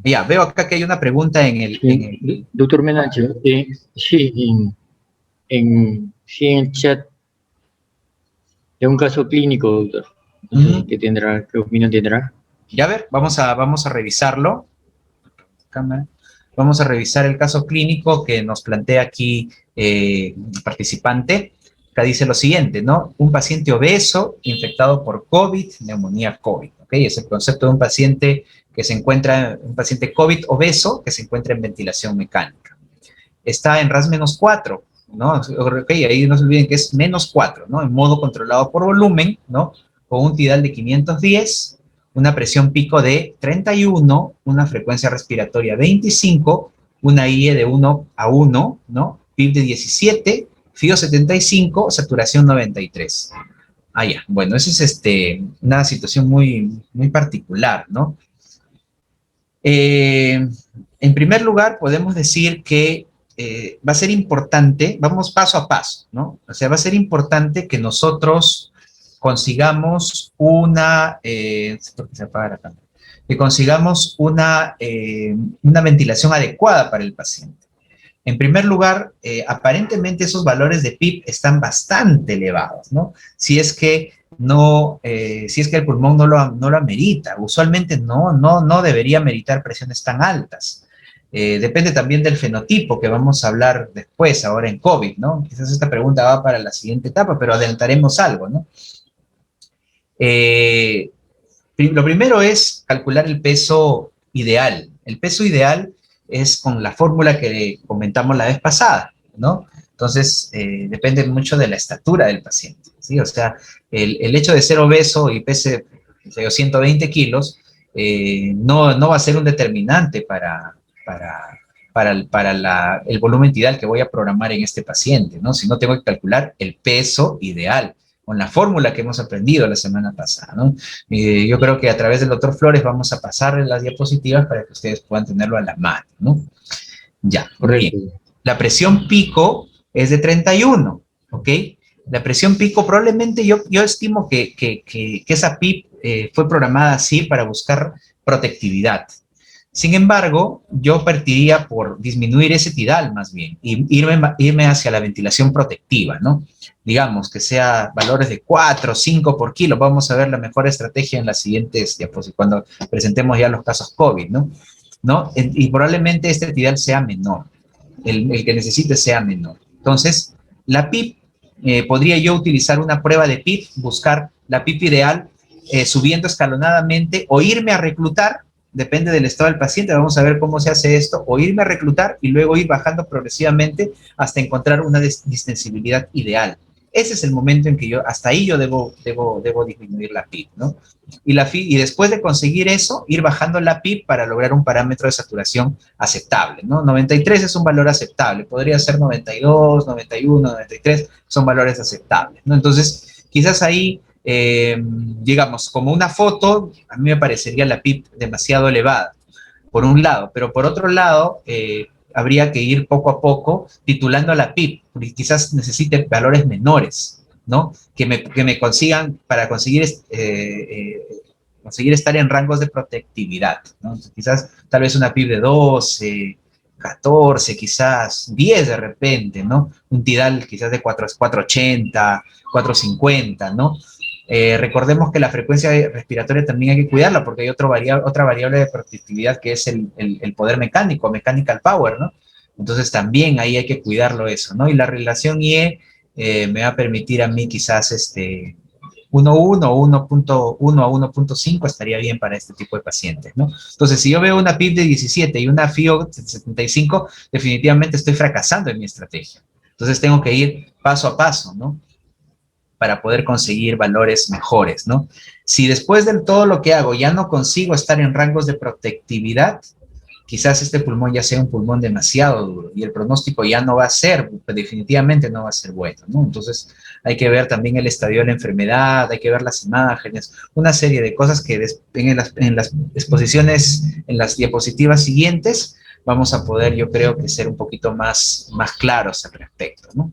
Ya, veo acá que hay una pregunta en el... Doctor Menacho, sí, en el chat de un caso clínico, doctor. ¿Qué opinión tendrá? Ya, a ver, vamos a revisarlo. Cámara. Vamos a revisar el caso clínico que nos plantea aquí participante. Acá dice lo siguiente, ¿no? Un paciente obeso infectado por COVID, neumonía COVID, ¿ok? Es el concepto de un paciente un paciente COVID obeso que se encuentra en ventilación mecánica. Está en RAS-4, ¿no? Ok, ahí no se olviden que es -4, ¿no? En modo controlado por volumen, ¿no? Con un TIDAL de 510, una presión pico de 31, una frecuencia respiratoria 25, una IE de 1 a 1, ¿no? PIB de 17, FIO 75, saturación 93. Ah, ya. Bueno, esa es una situación muy, muy particular, ¿no? En primer lugar, podemos decir que va a ser importante, vamos paso a paso, ¿no? O sea, va a ser importante que nosotros consigamos que consigamos una ventilación adecuada para el paciente. En primer lugar, aparentemente esos valores de PIP están bastante elevados, ¿no? Si es que el pulmón no lo amerita. Usualmente no debería meritar presiones tan altas. Depende también del fenotipo, que vamos a hablar después, ahora en COVID, ¿no? Quizás esta pregunta va para la siguiente etapa, pero adelantaremos algo, ¿no? Lo primero es calcular el peso ideal. El peso ideal es con la fórmula que comentamos la vez pasada, ¿no? Entonces, depende mucho de la estatura del paciente, ¿sí? O sea, el hecho de ser obeso y pese 120 kilos no va a ser un determinante para el volumen tidal que voy a programar en este paciente, ¿no? Sino tengo que calcular el peso ideal con la fórmula que hemos aprendido la semana pasada, ¿no? Yo creo que a través del doctor Flores vamos a pasarle las diapositivas para que ustedes puedan tenerlo a la mano, ¿no? Ya, Correcto. bien. La presión pico es de 31, ¿ok? La presión pico probablemente yo estimo que esa PIP fue programada así para buscar protectividad. Sin embargo, yo partiría por disminuir ese tidal más bien y irme hacia la ventilación protectiva, ¿no? Digamos que sea valores de 4 o 5 por kilo. Vamos a ver la mejor estrategia en las siguientes diapositivas, cuando presentemos ya los casos COVID, ¿no? Y probablemente este tidal sea menor, el que necesite sea menor. Entonces, la PIP, podría yo utilizar una prueba de PIP, buscar la PIP ideal, subiendo escalonadamente o irme a reclutar. Depende del estado del paciente, vamos a ver cómo se hace esto, o irme a reclutar y luego ir bajando progresivamente hasta encontrar una distensibilidad ideal. Ese es el momento en que hasta ahí yo debo disminuir la PIP, ¿no? Y después de conseguir eso, ir bajando la PIP para lograr un parámetro de saturación aceptable, ¿no? 93 es un valor aceptable, podría ser 92, 91, 93, son valores aceptables, ¿no? Entonces, quizás ahí digamos, como una foto, a mí me parecería la PIP demasiado elevada, por un lado, pero por otro lado, habría que ir poco a poco titulando a la PIP, porque quizás necesite valores menores, ¿no? Que me consigan, para conseguir conseguir estar en rangos de protectividad, ¿no? Entonces, quizás tal vez una PIB de 12, 14, quizás 10 de repente, ¿no? Un TIDAL quizás de 480, 450, ¿no? Recordemos que la frecuencia respiratoria también hay que cuidarla porque hay otra variable de protectividad que es el poder mecánico, mechanical power, ¿no? Entonces también ahí hay que cuidarlo eso, ¿no? Y la relación IE me va a permitir a mí quizás 1.1 o 1.1 a 1.5 estaría bien para este tipo de pacientes, ¿no? Entonces, si yo veo una PIB de 17 y una FIO de 75, definitivamente estoy fracasando en mi estrategia. Entonces, tengo que ir paso a paso, ¿no? Para poder conseguir valores mejores, ¿no? Si después de todo lo que hago ya no consigo estar en rangos de protectividad, quizás este pulmón ya sea un pulmón demasiado duro y el pronóstico ya no va a ser, definitivamente no va a ser bueno, ¿no? Entonces hay que ver también el estadio de la enfermedad, hay que ver las imágenes, una serie de cosas que en las exposiciones, en las diapositivas siguientes, vamos a poder, yo creo que ser un poquito más claros al respecto, ¿no?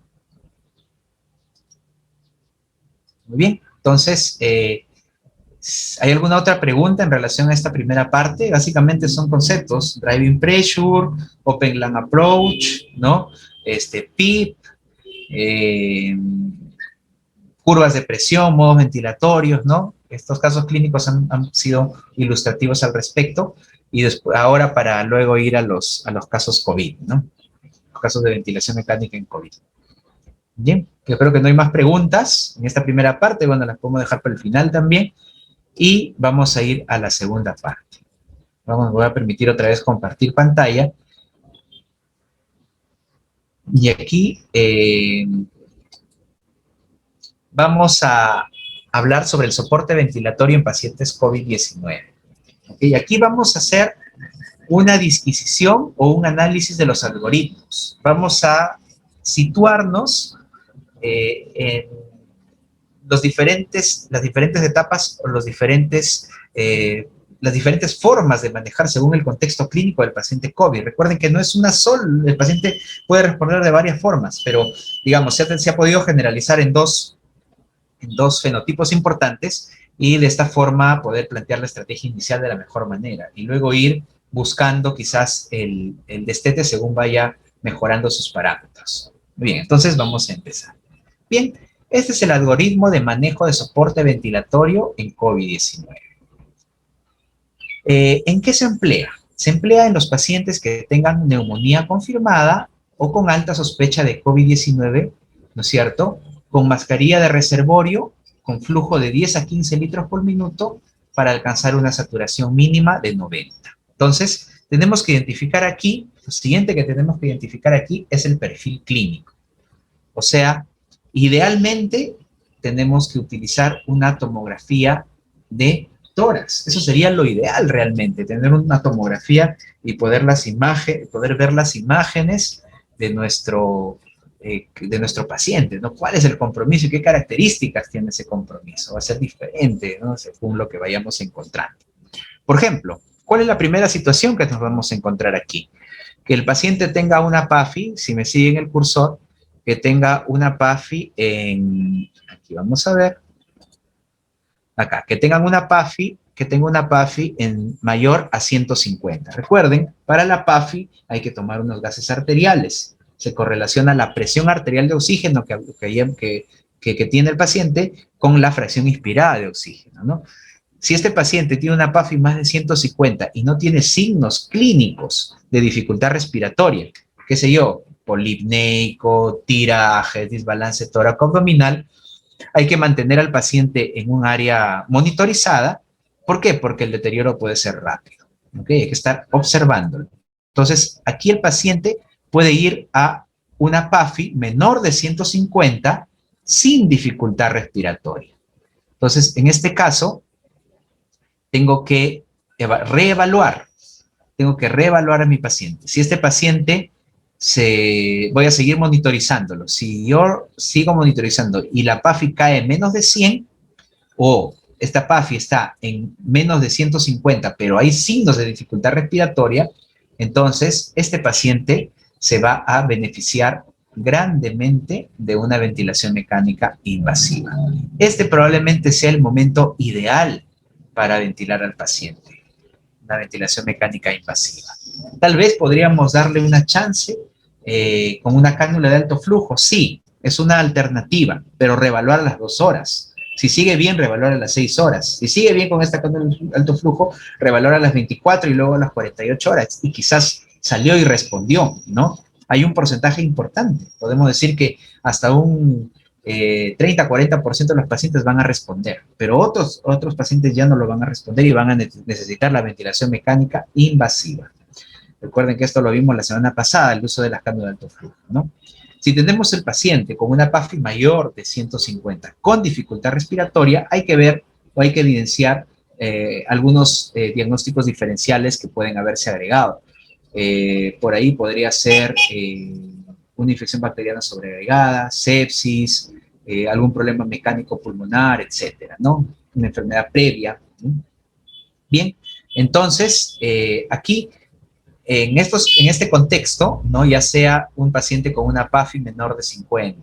Muy bien, entonces, ¿hay alguna otra pregunta en relación a esta primera parte? Básicamente son conceptos, driving pressure, open lung approach, ¿no? PIP, curvas de presión, modos ventilatorios, ¿no? Estos casos clínicos han sido ilustrativos al respecto y después, ahora para luego ir a los casos COVID, ¿no? Los casos de ventilación mecánica en COVID. Bien, yo creo que no hay más preguntas en esta primera parte, bueno, las podemos dejar para el final también. Y vamos a ir a la segunda parte. Voy a permitir otra vez compartir pantalla. Y aquí vamos a hablar sobre el soporte ventilatorio en pacientes COVID-19. ¿Okay? Y aquí vamos a hacer una disquisición o un análisis de los algoritmos. Vamos a situarnos en las diferentes etapas o las diferentes formas de manejar según el contexto clínico del paciente COVID. Recuerden que no es una sola, el paciente puede responder de varias formas, pero digamos, se ha podido generalizar en dos fenotipos importantes y de esta forma poder plantear la estrategia inicial de la mejor manera y luego ir buscando quizás el destete según vaya mejorando sus parámetros. Muy bien, entonces vamos a empezar. Bien, este es el algoritmo de manejo de soporte ventilatorio en COVID-19. ¿En qué se emplea? Se emplea en los pacientes que tengan neumonía confirmada o con alta sospecha de COVID-19, ¿no es cierto? Con mascarilla de reservorio, con flujo de 10 a 15 litros por minuto para alcanzar una saturación mínima de 90. Entonces, tenemos que identificar aquí, lo siguiente que tenemos que identificar aquí es el perfil clínico. O sea, idealmente tenemos que utilizar una tomografía de tórax. Eso sería lo ideal realmente, tener una tomografía y poder ver las imágenes de nuestro paciente, ¿no? ¿Cuál es el compromiso y qué características tiene ese compromiso? Va a ser diferente, ¿no? Según lo que vayamos encontrando. Por ejemplo, ¿cuál es la primera situación que nos vamos a encontrar aquí? Que el paciente tenga una PAFI, si me siguen el cursor, que tenga una PAFI aquí vamos a ver, acá, que tenga una PAFI en mayor a 150. Recuerden, para la PAFI hay que tomar unos gases arteriales. Se correlaciona la presión arterial de oxígeno que tiene el paciente con la fracción inspirada de oxígeno, ¿no? Si este paciente tiene una PAFI más de 150 y no tiene signos clínicos de dificultad respiratoria, qué sé yo, polipneico, tiraje, desbalance tóraco-abdominal, hay que mantener al paciente en un área monitorizada. ¿Por qué? Porque el deterioro puede ser rápido. ¿Okay? Hay que estar observándolo. Entonces, aquí el paciente puede ir a una PAFI menor de 150 sin dificultad respiratoria. Entonces, en este caso, tengo que reevaluar a mi paciente. Si este paciente voy a seguir monitorizándolo. Si yo sigo monitorizando y la PAFI cae en menos de 100, o esta PAFI está en menos de 150, pero hay signos de dificultad respiratoria, entonces este paciente se va a beneficiar grandemente de una ventilación mecánica invasiva. Este probablemente sea el momento ideal para ventilar al paciente. Una ventilación mecánica invasiva. Tal vez podríamos darle una chance con una cánula de alto flujo. Sí, es una alternativa, pero reevaluar a las 2 horas. Si sigue bien, reevaluar a las 6 horas. Si sigue bien con esta cánula de alto flujo, reevaluar a las 24 y luego a las 48 horas. Y quizás salió y respondió, ¿no? Hay un porcentaje importante. Podemos decir que hasta un 30-40% de los pacientes van a responder, pero otros pacientes ya no lo van a responder y van a necesitar la ventilación mecánica invasiva. Recuerden que esto lo vimos la semana pasada, el uso de las cánulas de alto flujo, ¿no? Si tenemos el paciente con una PAFI mayor de 150 con dificultad respiratoria, hay que ver o hay que evidenciar algunos diagnósticos diferenciales que pueden haberse agregado. Por ahí podría ser una infección bacteriana sobreagregada, sepsis, algún problema mecánico pulmonar, etcétera, ¿no? Una enfermedad previa, ¿no? Bien, entonces, aquí, en este contexto, ¿no? Ya sea un paciente con una PAFI menor de 50,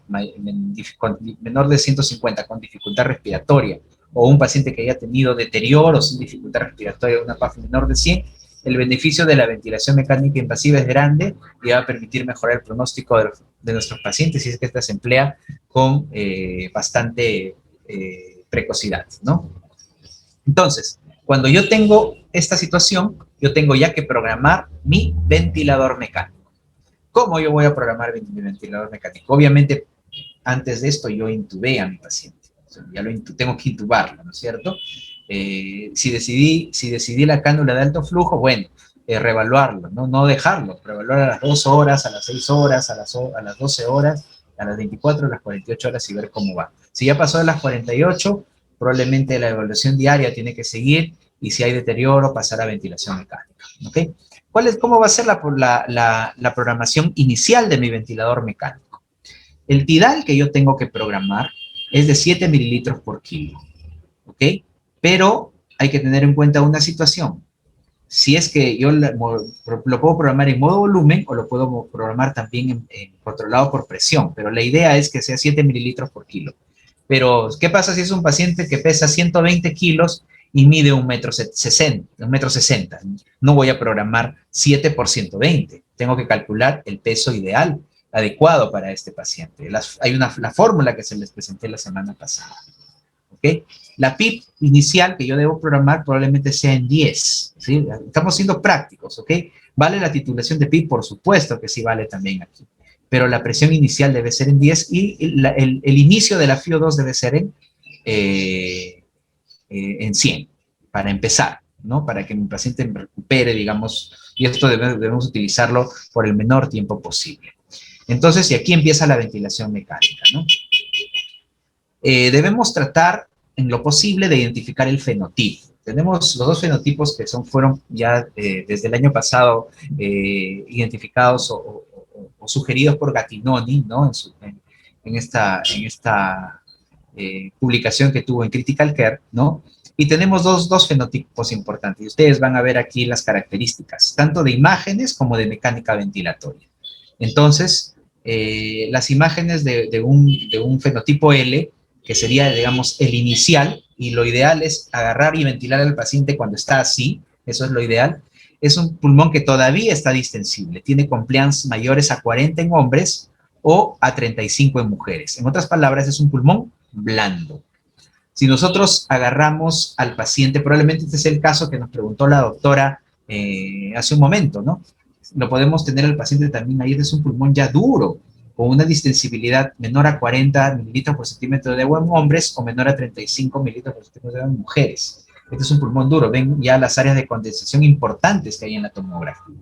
menor de 150 con dificultad respiratoria, o un paciente que haya tenido deterioro sin dificultad respiratoria, una PAFI menor de 100, el beneficio de la ventilación mecánica invasiva es grande y va a permitir mejorar el pronóstico de nuestros pacientes si es que esta se emplea con bastante precocidad, ¿no? Entonces, cuando yo tengo esta situación, yo tengo ya que programar mi ventilador mecánico. ¿Cómo yo voy a programar mi ventilador mecánico? Obviamente, antes de esto yo intubé a mi paciente. O sea, ya tengo que intubarlo, ¿no es cierto? Si decidí la cánula de alto flujo, bueno, reevaluarlo, ¿no? No dejarlo, reevaluar a las 2 horas, a las 6 horas, a las 12 horas, a las 24, a las 48 horas y ver cómo va. Si ya pasó de las 48, probablemente la evaluación diaria tiene que seguir y si hay deterioro, pasar a ventilación mecánica, ¿ok? ¿Cómo va a ser la programación inicial de mi ventilador mecánico? El TIDAL que yo tengo que programar es de 7 mililitros por kilo, ¿ok? Pero hay que tener en cuenta una situación. Si es que yo lo puedo programar en modo volumen o lo puedo programar también controlado por presión, pero la idea es que sea 7 mililitros por kilo. Pero, ¿qué pasa si es un paciente que pesa 120 kilos y mide 1,60 m? No voy a programar 7 por 120. Tengo que calcular el peso ideal, adecuado para este paciente. Hay la fórmula que se les presenté la semana pasada. ¿Ok? La PIP inicial que yo debo programar probablemente sea en 10. ¿Sí? Estamos siendo prácticos, ¿ok? ¿Vale la titulación de PIP? Por supuesto que sí vale también aquí. Pero la presión inicial debe ser en 10 y el inicio de la FiO2 debe ser en 100, para empezar, ¿no? Para que mi paciente recupere, digamos, y esto debemos utilizarlo por el menor tiempo posible. Entonces, y aquí empieza la ventilación mecánica, ¿no? Debemos tratar, en lo posible, de identificar el fenotipo. Tenemos los dos fenotipos que fueron ya desde el año pasado identificados o sugeridos por Gattinoni, ¿no? En esta publicación que tuvo en Critical Care, ¿no? Y tenemos dos fenotipos importantes. Y ustedes van a ver aquí las características, tanto de imágenes como de mecánica ventilatoria. Entonces, las imágenes de un fenotipo L, que sería, digamos, el inicial, y lo ideal es agarrar y ventilar al paciente cuando está así, eso es lo ideal. Es un pulmón que todavía está distensible, tiene compliance mayores a 40 en hombres o a 35 en mujeres. En otras palabras, es un pulmón blando. Si nosotros agarramos al paciente, probablemente este es el caso que nos preguntó la doctora hace un momento, ¿no? Lo podemos tener al paciente también ahí, es un pulmón ya duro, con una distensibilidad menor a 40 mililitros por centímetro de agua en hombres o menor a 35 mililitros por centímetro de agua en mujeres. Este es un pulmón duro. Ven ya las áreas de condensación importantes que hay en la tomografía,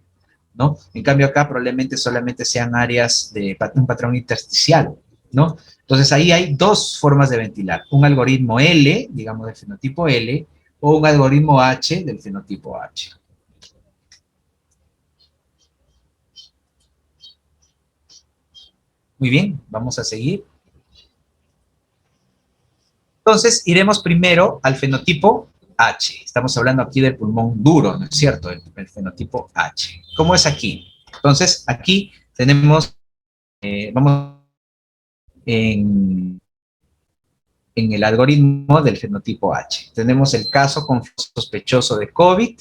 ¿no? En cambio acá probablemente solamente sean áreas de un patrón intersticial, ¿no? Entonces ahí hay dos formas de ventilar. Un algoritmo L, digamos del fenotipo L, o un algoritmo H del fenotipo H. Muy bien, vamos a seguir. Entonces, iremos primero al fenotipo H. Estamos hablando aquí del pulmón duro, ¿no es cierto? El fenotipo H. ¿Cómo es aquí? Entonces, aquí tenemos, vamos en en el algoritmo del fenotipo H. Tenemos el caso con sospechoso de COVID,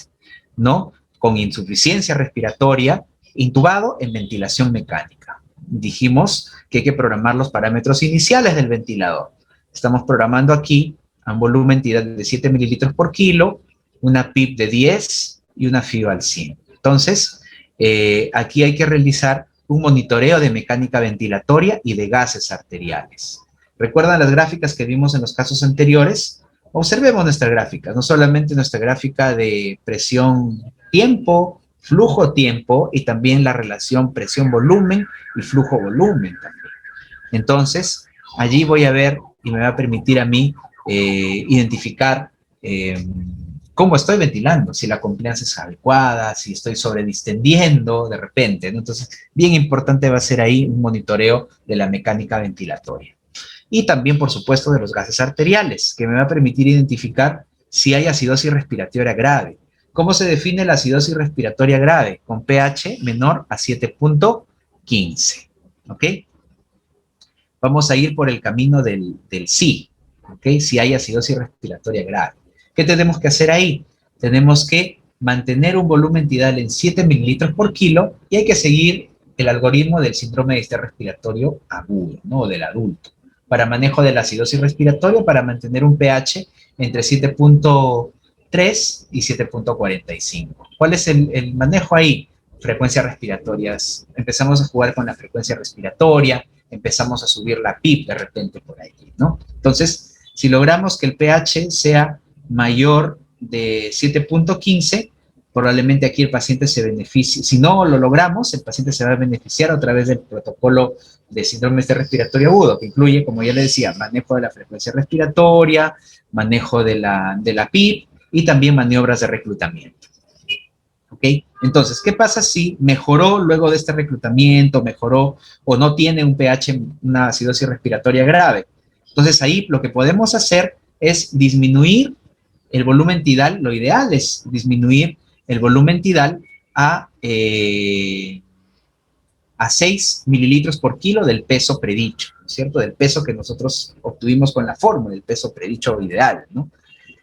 ¿no? Con insuficiencia respiratoria, intubado en ventilación mecánica. Dijimos que hay que programar los parámetros iniciales del ventilador. Estamos programando aquí a un volumen entidad de 7 mililitros por kilo, una PIP de 10 y una FIO al 100. Entonces, aquí hay que realizar un monitoreo de mecánica ventilatoria y de gases arteriales. ¿Recuerdan las gráficas que vimos en los casos anteriores? Observemos nuestra gráfica, no solamente nuestra gráfica de presión-tiempo, flujo-tiempo y también la relación presión-volumen y flujo-volumen también. Entonces, allí voy a ver y me va a permitir a mí identificar cómo estoy ventilando, si la compliance es adecuada, si estoy sobredistendiendo de repente, ¿no? Entonces, bien importante va a ser ahí un monitoreo de la mecánica ventilatoria. Y también, por supuesto, de los gases arteriales, que me va a permitir identificar si hay acidosis respiratoria grave. ¿Cómo se define la acidosis respiratoria grave? Con pH menor a 7.15, ¿ok? Vamos a ir por el camino del sí, ¿ok? Si hay acidosis respiratoria grave. ¿Qué tenemos que hacer ahí? Tenemos que mantener un volumen tidal en 7 mililitros por kilo y hay que seguir el algoritmo del síndrome de estrés respiratorio agudo, ¿no? O del adulto. Para manejo de la acidosis respiratoria, para mantener un pH entre 7.3 y 7.45. ¿Cuál es el manejo ahí? Frecuencias respiratorias. Empezamos a jugar con la frecuencia respiratoria, empezamos a subir la PIP de repente por ahí, ¿no? Entonces, si logramos que el pH sea mayor de 7.15, probablemente aquí el paciente se beneficie. Si no lo logramos, el paciente se va a beneficiar a través del protocolo de síndrome de estrés respiratorio agudo, que incluye, como ya le decía, manejo de la frecuencia respiratoria, manejo de la PIP y también maniobras de reclutamiento. ¿Ok? Entonces, ¿qué pasa si mejoró luego de este reclutamiento, mejoró o no tiene un pH, una acidosis respiratoria grave? Entonces, ahí lo que podemos hacer es disminuir el volumen tidal. Lo ideal es disminuir el volumen tidal a 6 mililitros por kilo del peso predicho, ¿no es cierto? Del peso que nosotros obtuvimos con la fórmula, el peso predicho ideal, ¿no?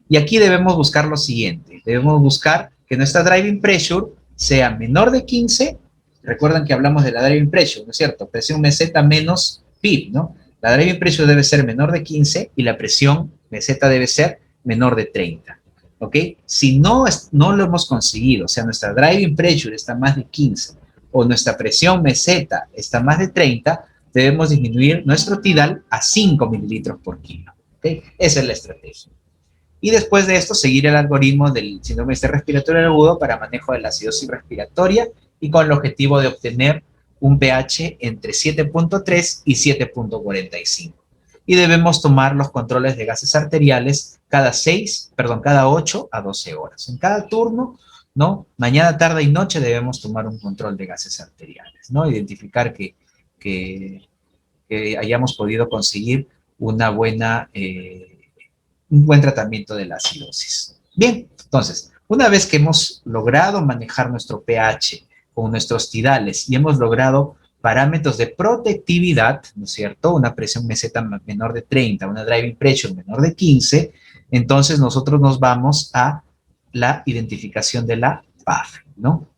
Y aquí debemos buscar lo siguiente. Debemos buscar que nuestra driving pressure sea menor de 15. Recuerdan que hablamos de la driving pressure, ¿no es cierto? Presión meseta menos PIB, ¿no? La driving pressure debe ser menor de 15 y la presión meseta debe ser menor de 30. ¿Ok? Si no lo hemos conseguido, o sea, nuestra driving pressure está más de 15 o nuestra presión meseta está más de 30, debemos disminuir nuestro tidal a 5 mililitros por kilo. ¿Ok? Esa es la estrategia. Y después de esto, seguir el algoritmo del síndrome de estrés respiratorio agudo para manejo de la acidosis respiratoria y con el objetivo de obtener un pH entre 7.3 y 7.45. Y debemos tomar los controles de gases arteriales cada 8 a 12 horas. En cada turno, ¿no? Mañana, tarde y noche debemos tomar un control de gases arteriales, ¿no? Identificar que hayamos podido conseguir una buena, un buen tratamiento de la acidosis. Bien, entonces, una vez que hemos logrado manejar nuestro pH con nuestros tidales y hemos logrado parámetros de protectividad, ¿no es cierto? Una presión meseta menor de 30, una driving pressure menor de 15, entonces nosotros nos vamos a la identificación de la PAFI, ¿no?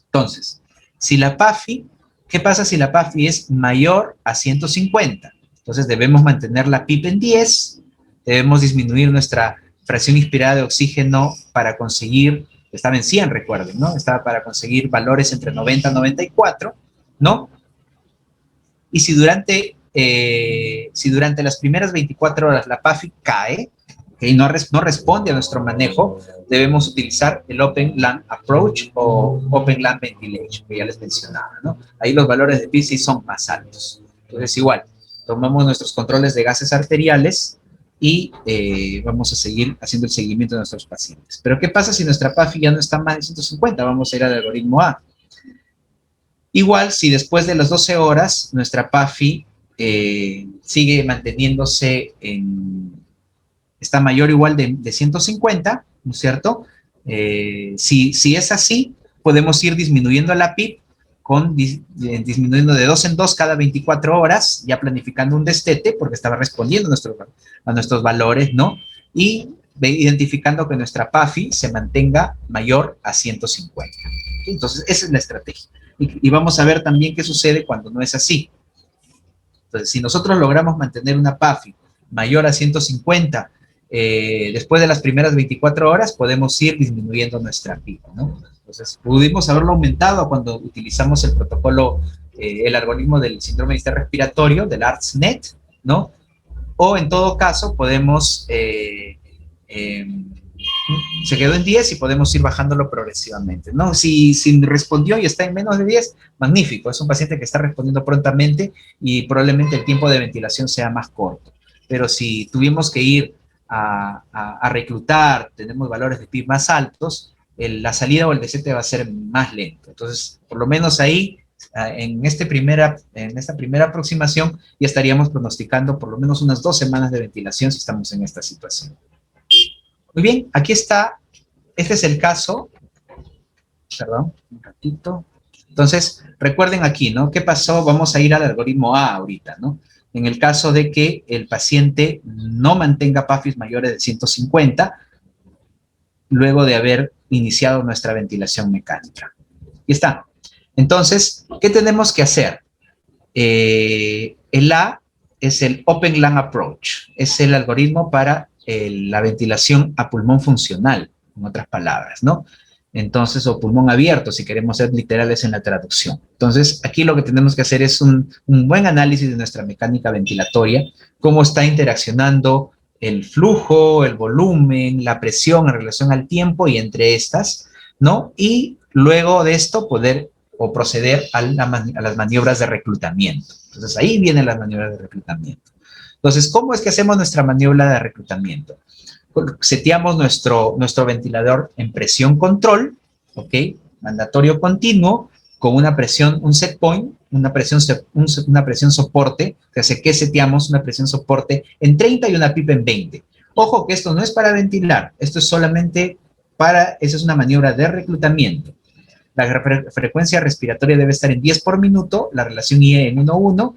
Entonces, si la PAFI, ¿qué pasa si la PAFI es mayor a 150? Entonces debemos mantener la PIP en 10, debemos disminuir nuestra fracción inspirada de oxígeno para conseguir, estaba en 100, recuerden, ¿no? Estaba para conseguir valores entre 90 y 94, ¿no? Y si durante las primeras 24 horas la PAFI cae, y no responde a nuestro manejo, debemos utilizar el Open Lung Approach o Open Lung Ventilation, que ya les mencionaba, ¿no? Ahí los valores de PICI son más altos. Entonces, igual, tomamos nuestros controles de gases arteriales y vamos a seguir haciendo el seguimiento de nuestros pacientes. Pero, ¿qué pasa si nuestra PAFI ya no está más de 150? Vamos a ir al algoritmo A. Igual, si después de las 12 horas nuestra PAFI sigue manteniéndose está mayor o igual de 150, ¿no es cierto? Si es así, podemos ir disminuyendo la PIP disminuyendo de 2 en 2 cada 24 horas, ya planificando un destete, porque estaba respondiendo a nuestros valores, ¿no? Y identificando que nuestra PAFI se mantenga mayor a 150. Entonces, esa es la estrategia. Y vamos a ver también qué sucede cuando no es así. Entonces, si nosotros logramos mantener una PAFI mayor a 150, después de las primeras 24 horas, podemos ir disminuyendo nuestra PIB, ¿no? Entonces, pudimos haberlo aumentado cuando utilizamos el protocolo, el algoritmo del síndrome de distrés respiratorio, del ARTSNet, ¿no? O en todo caso, podemos, se quedó en 10 y podemos ir bajándolo progresivamente, ¿no? Si respondió y está en menos de 10, magnífico, es un paciente que está respondiendo prontamente y probablemente el tiempo de ventilación sea más corto. Pero si tuvimos que ir a reclutar, tenemos valores de PIB más altos, la salida o el desete va a ser más lento. Entonces, por lo menos ahí, en esta primera aproximación, ya estaríamos pronosticando por lo menos unas 2 semanas de ventilación si estamos en esta situación. Muy bien, aquí está, este es el caso, perdón, un ratito. Entonces, recuerden aquí, ¿no? ¿Qué pasó? Vamos a ir al algoritmo A ahorita, ¿no? En el caso de que el paciente no mantenga PAFIs mayores de 150, luego de haber iniciado nuestra ventilación mecánica. Aquí está. Entonces, ¿qué tenemos que hacer? El A es el Open Lung Approach, es el algoritmo para la ventilación a pulmón funcional, en otras palabras, ¿no? Entonces, o pulmón abierto, si queremos ser literales en la traducción. Entonces, aquí lo que tenemos que hacer es un buen análisis de nuestra mecánica ventilatoria, cómo está interaccionando el flujo, el volumen, la presión en relación al tiempo y entre estas, ¿no? Y luego de esto poder o proceder a las maniobras de reclutamiento. Entonces, ahí vienen las maniobras de reclutamiento. Entonces, ¿cómo es que hacemos nuestra maniobra de reclutamiento? Seteamos nuestro ventilador en presión control, ¿ok? Mandatorio continuo, con una presión, un set point, una presión soporte, o sea, que seteamos una presión soporte en 30 y una PIP en 20. Ojo que esto no es para ventilar, esto es solamente esa es una maniobra de reclutamiento. La frecuencia respiratoria debe estar en 10 por minuto, la relación IE en 1:1,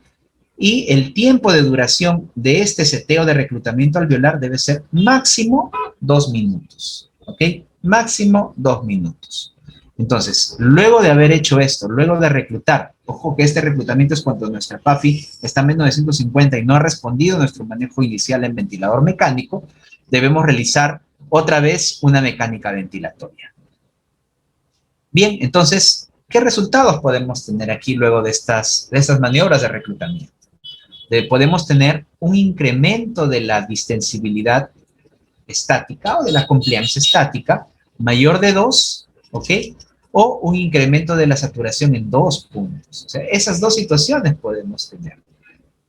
y el tiempo de duración de este seteo de reclutamiento alveolar debe ser máximo 2 minutos, ¿ok? Máximo 2 minutos. Entonces, luego de haber hecho esto, luego de reclutar, ojo que este reclutamiento es cuando nuestra PAFI está en menos de 150 y no ha respondido nuestro manejo inicial en ventilador mecánico, debemos realizar otra vez una mecánica ventilatoria. Bien, entonces, ¿qué resultados podemos tener aquí luego de estas maniobras de reclutamiento? Podemos tener un incremento de la distensibilidad estática o de la compliance estática mayor de 2, ¿ok? O un incremento de la saturación en 2 puntos. O sea, esas dos situaciones podemos tener.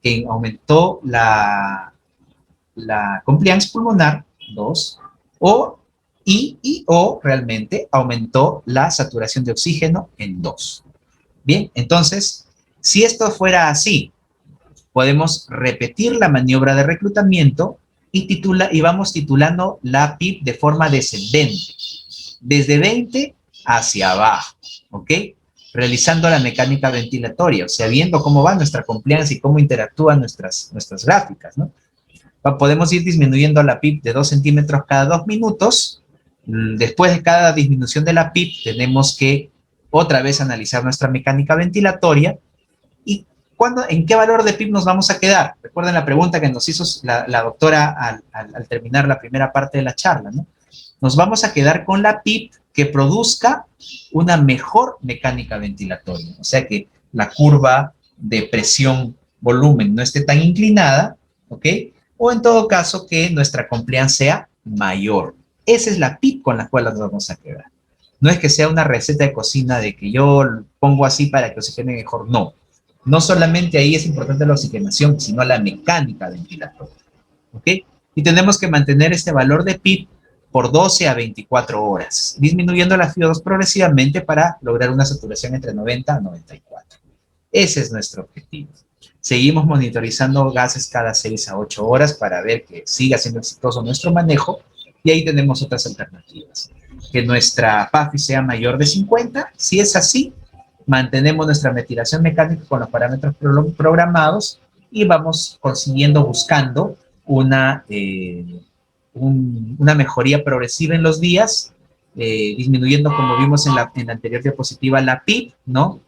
Que aumentó la compliance pulmonar, 2, o realmente aumentó la saturación de oxígeno en 2. Bien, entonces, si esto fuera así, podemos repetir la maniobra de reclutamiento y vamos titulando la PIP de forma descendente, desde 20 hacia abajo, ¿ok? Realizando la mecánica ventilatoria, o sea, viendo cómo va nuestra compliance y cómo interactúan nuestras gráficas, ¿no? Podemos ir disminuyendo la PIP de 2 centímetros cada 2 minutos. Después de cada disminución de la PIP, tenemos que otra vez analizar nuestra mecánica ventilatoria y ¿en qué valor de PIP nos vamos a quedar? Recuerden la pregunta que nos hizo la doctora al terminar la primera parte de la charla, ¿no? Nos vamos a quedar con la PIP que produzca una mejor mecánica ventilatoria, o sea que la curva de presión-volumen no esté tan inclinada, ¿ok? O en todo caso que nuestra compliance sea mayor. Esa es la PIP con la cual nos vamos a quedar. No es que sea una receta de cocina de que yo pongo así para que oxigene mejor, no. No solamente ahí es importante la oxigenación, sino la mecánica ventilatoria, ¿ok? Y tenemos que mantener este valor de PIP por 12 a 24 horas, disminuyendo la FiO2 progresivamente para lograr una saturación entre 90 a 94. Ese es nuestro objetivo. Seguimos monitorizando gases cada 6 a 8 horas para ver que siga siendo exitoso nuestro manejo y ahí tenemos otras alternativas. Que nuestra PAFI sea mayor de 50, si es así, mantenemos nuestra ventilación mecánica con los parámetros programados y vamos consiguiendo, buscando una mejoría progresiva en los días, disminuyendo, como vimos en la anterior diapositiva, la PIB, ¿no?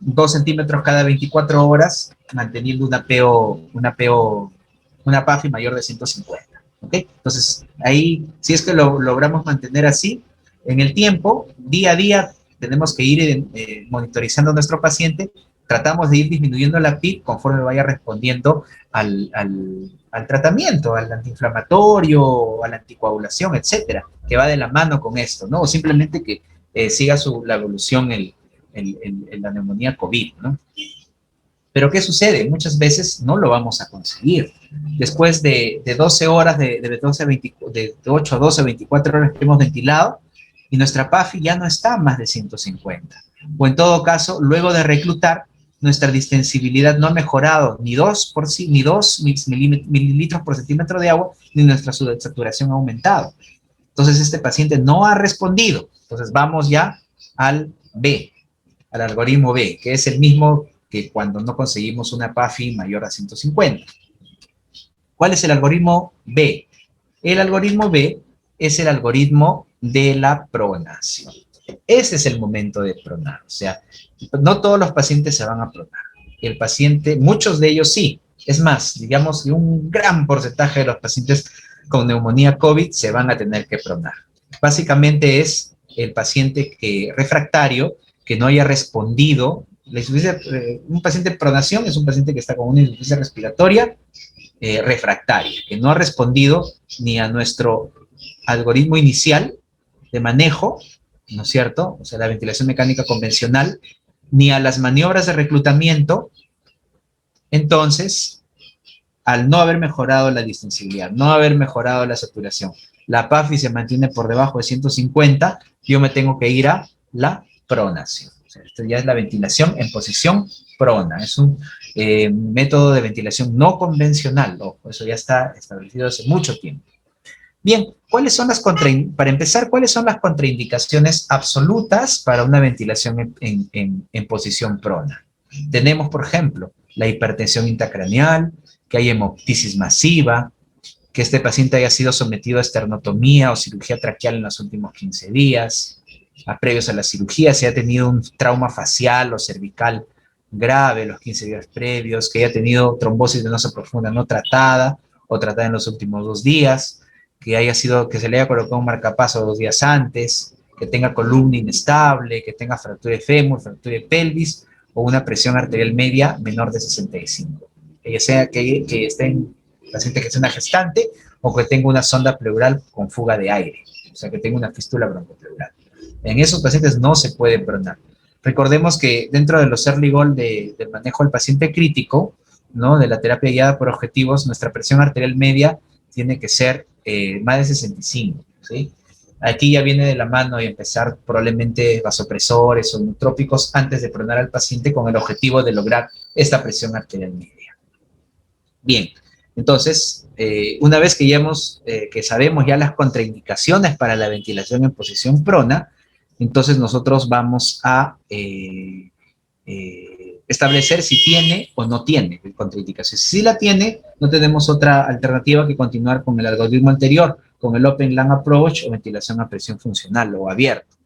2 centímetros cada 24 horas, manteniendo una PAFI mayor de 150. ¿Ok? Entonces, ahí, si es que lo logramos mantener así, en el tiempo, día a día, tenemos que ir monitorizando a nuestro paciente, tratamos de ir disminuyendo la PIB conforme vaya respondiendo al tratamiento, al antiinflamatorio, a la anticoagulación, etcétera, que va de la mano con esto, ¿no? O simplemente que siga la evolución en la neumonía COVID, ¿no? Pero ¿qué sucede? Muchas veces no lo vamos a conseguir. Después de 12 horas, de 8 a 12, 24 horas que hemos ventilado, y nuestra PAFI ya no está más de 150. O en todo caso, luego de reclutar, nuestra distensibilidad no ha mejorado ni 2 mililitros por centímetro de agua, ni nuestra saturación ha aumentado. Entonces, este paciente no ha respondido. Entonces, vamos ya al B, al algoritmo B, que es el mismo que cuando no conseguimos una PAFI mayor a 150. ¿Cuál es el algoritmo B? El algoritmo B es el algoritmo de la pronación. Ese es el momento de pronar. O sea, no todos los pacientes se van a pronar. El paciente, muchos de ellos sí. Es más, digamos que un gran porcentaje de los pacientes con neumonía COVID se van a tener que pronar. Básicamente es el paciente refractario que no haya respondido. Un paciente de pronación es un paciente que está con una insuficiencia respiratoria refractaria, que no ha respondido ni a nuestro algoritmo inicial de manejo, ¿no es cierto? O sea, la ventilación mecánica convencional, ni a las maniobras de reclutamiento. Entonces, al no haber mejorado la distensibilidad, no haber mejorado la saturación, la PAFI se mantiene por debajo de 150, yo me tengo que ir a la pronación. O sea, esto ya es la ventilación en posición prona. Es un método de ventilación no convencional. Ojo, eso ya está establecido hace mucho tiempo. Bien, para empezar, ¿cuáles son las contraindicaciones absolutas para una ventilación en posición prona? Tenemos, por ejemplo, la hipertensión intracraneal, que hay hemoptisis masiva, que este paciente haya sido sometido a esternotomía o cirugía traqueal en los últimos 15 días, previos a la cirugía, si ha tenido un trauma facial o cervical grave los 15 días previos, que haya tenido trombosis venosa profunda no tratada o tratada en los últimos 2 días, que se le haya colocado un marcapaso 2 días antes, que tenga columna inestable, que tenga fractura de fémur, fractura de pelvis o una presión arterial media menor de 65. Ya sea que esté en paciente que sea una gestante o que tenga una sonda pleural con fuga de aire, o sea, que tenga una fístula broncopleural. En esos pacientes no se puede pronar. Recordemos que dentro de los early goal del manejo del paciente crítico, ¿no? De la terapia guiada por objetivos, nuestra presión arterial media tiene que ser más de 65, ¿sí? Aquí ya viene de la mano y empezar probablemente vasopresores o neutrópicos antes de pronar al paciente con el objetivo de lograr esta presión arterial media. Bien, entonces, una vez que que sabemos ya las contraindicaciones para la ventilación en posición prona, entonces nosotros vamos a establecer si tiene o no tiene contraindicaciones. Si la tiene, no tenemos otra alternativa que continuar con el algoritmo anterior, con el Open Lung Approach o ventilación a presión funcional o abierto.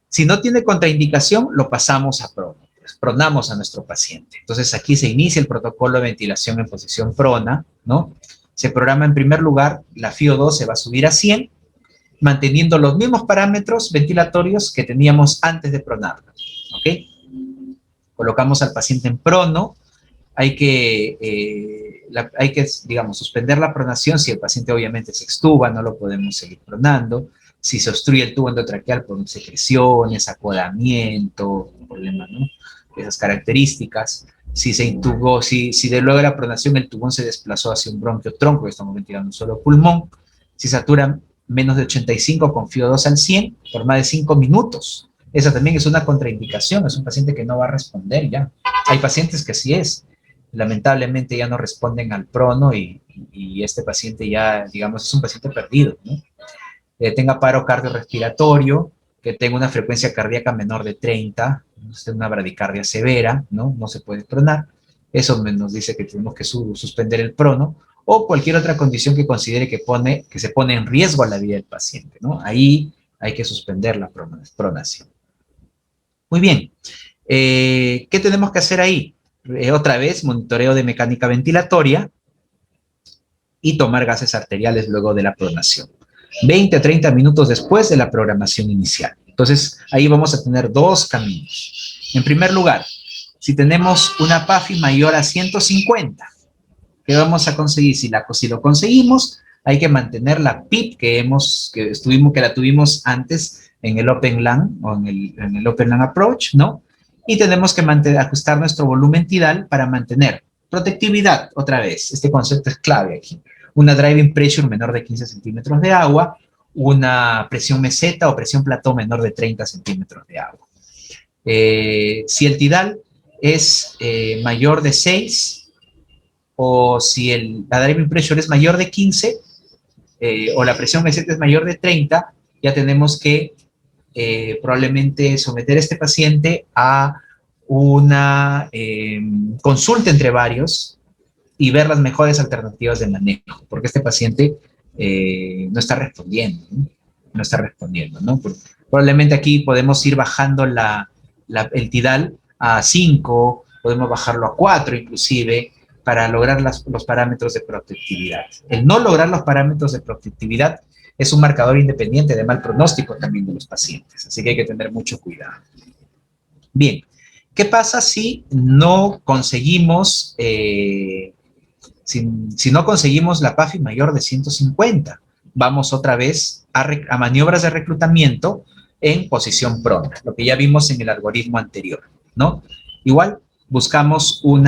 Si no tiene contraindicación, lo pasamos a prono. Pronamos a nuestro paciente. Entonces aquí se inicia el protocolo de ventilación en posición prona, ¿no? Se programa en primer lugar, la FiO2 se va a subir a 100, manteniendo los mismos parámetros ventilatorios que teníamos antes de pronarlo, ¿ok? Colocamos al paciente en prono, hay que, digamos, suspender la pronación si el paciente obviamente se extuba, no lo podemos seguir pronando. Si se obstruye el tubo endotraqueal por secreciones, acodamiento, problemas, ¿no? Esas características. Si se intubó, si de luego de la pronación el tubón se desplazó hacia un bronquio tronco, estamos ventilando un solo pulmón. Si saturan menos de 85 con FiO2 al 100 por más de 5 minutos. Esa también es una contraindicación, es un paciente que no va a responder ya. Hay pacientes que sí lamentablemente ya no responden al prono y este paciente ya, digamos, es un paciente perdido, ¿no? Tenga paro cardiorrespiratorio, que tenga una frecuencia cardíaca menor de 30, es una bradicardia severa, ¿no? No se puede pronar. Eso nos dice que tenemos que suspender el prono, o cualquier otra condición que considere que se pone en riesgo la vida del paciente, ¿no? Ahí hay que suspender la pronación. Muy bien. ¿Qué tenemos que hacer ahí? Otra vez, monitoreo de mecánica ventilatoria y tomar gases arteriales luego de la pronación. 20 a 30 minutos después de la programación inicial. Entonces, ahí vamos a tener dos caminos. En primer lugar, si tenemos una PAFI mayor a 150, ¿qué vamos a conseguir? Si lo conseguimos, hay que mantener la PIP que la tuvimos antes en el Open LAN o en el Open LAN Approach, ¿no? Y tenemos que ajustar nuestro volumen tidal para mantener protectividad, otra vez, este concepto es clave aquí. Una driving pressure menor de 15 centímetros de agua, una presión meseta o presión plató menor de 30 centímetros de agua. Si el tidal es mayor de 6, o si la driving pressure es mayor de 15, o la presión meseta es mayor de 30, ya tenemos que probablemente someter a este paciente a una consulta entre varios y ver las mejores alternativas de manejo, porque este paciente no está respondiendo, ¿no? No está respondiendo, ¿no? Probablemente aquí podemos ir bajando el tidal a 5, podemos bajarlo a 4 inclusive, para lograr los parámetros de protectividad. El no lograr los parámetros de protectividad es un marcador independiente de mal pronóstico también de los pacientes, así que hay que tener mucho cuidado. Bien, ¿qué pasa si no conseguimos, si no conseguimos la PAFI mayor de 150? Vamos otra vez a maniobras de reclutamiento en posición prona, lo que ya vimos en el algoritmo anterior, ¿no? Igual, buscamos un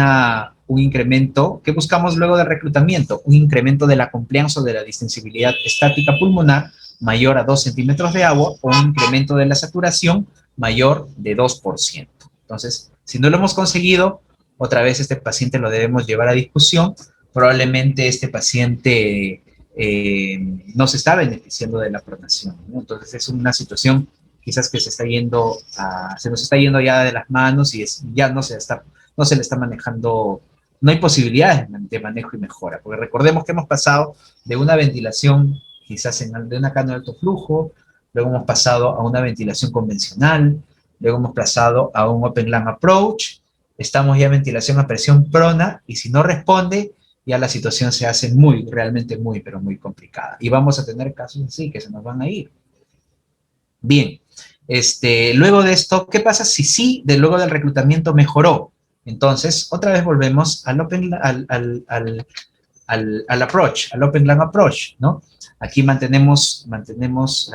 incremento. ¿Qué buscamos luego del reclutamiento? Un incremento de la compliance o de la distensibilidad estática pulmonar mayor a 2 centímetros de agua, o un incremento de la saturación mayor de 2%. Entonces, si no lo hemos conseguido, otra vez este paciente lo debemos llevar a discusión. Probablemente este paciente no se está beneficiando de la pronación, ¿no? Entonces, es una situación quizás que se nos está yendo ya de las manos y ya no se le está manejando, no hay posibilidades de manejo y mejora, porque recordemos que hemos pasado de una ventilación quizás de una cánula de alto flujo, luego hemos pasado a una ventilación convencional, luego hemos pasado a un Open LAN Approach, estamos ya en ventilación a presión prona, y si no responde, ya la situación se hace realmente muy, pero muy complicada. Y vamos a tener casos así que se nos van a ir. Bien, luego de esto, ¿qué pasa si sí, luego del reclutamiento mejoró? Entonces, otra vez volvemos al approach, al Open LAN Approach, ¿no? Aquí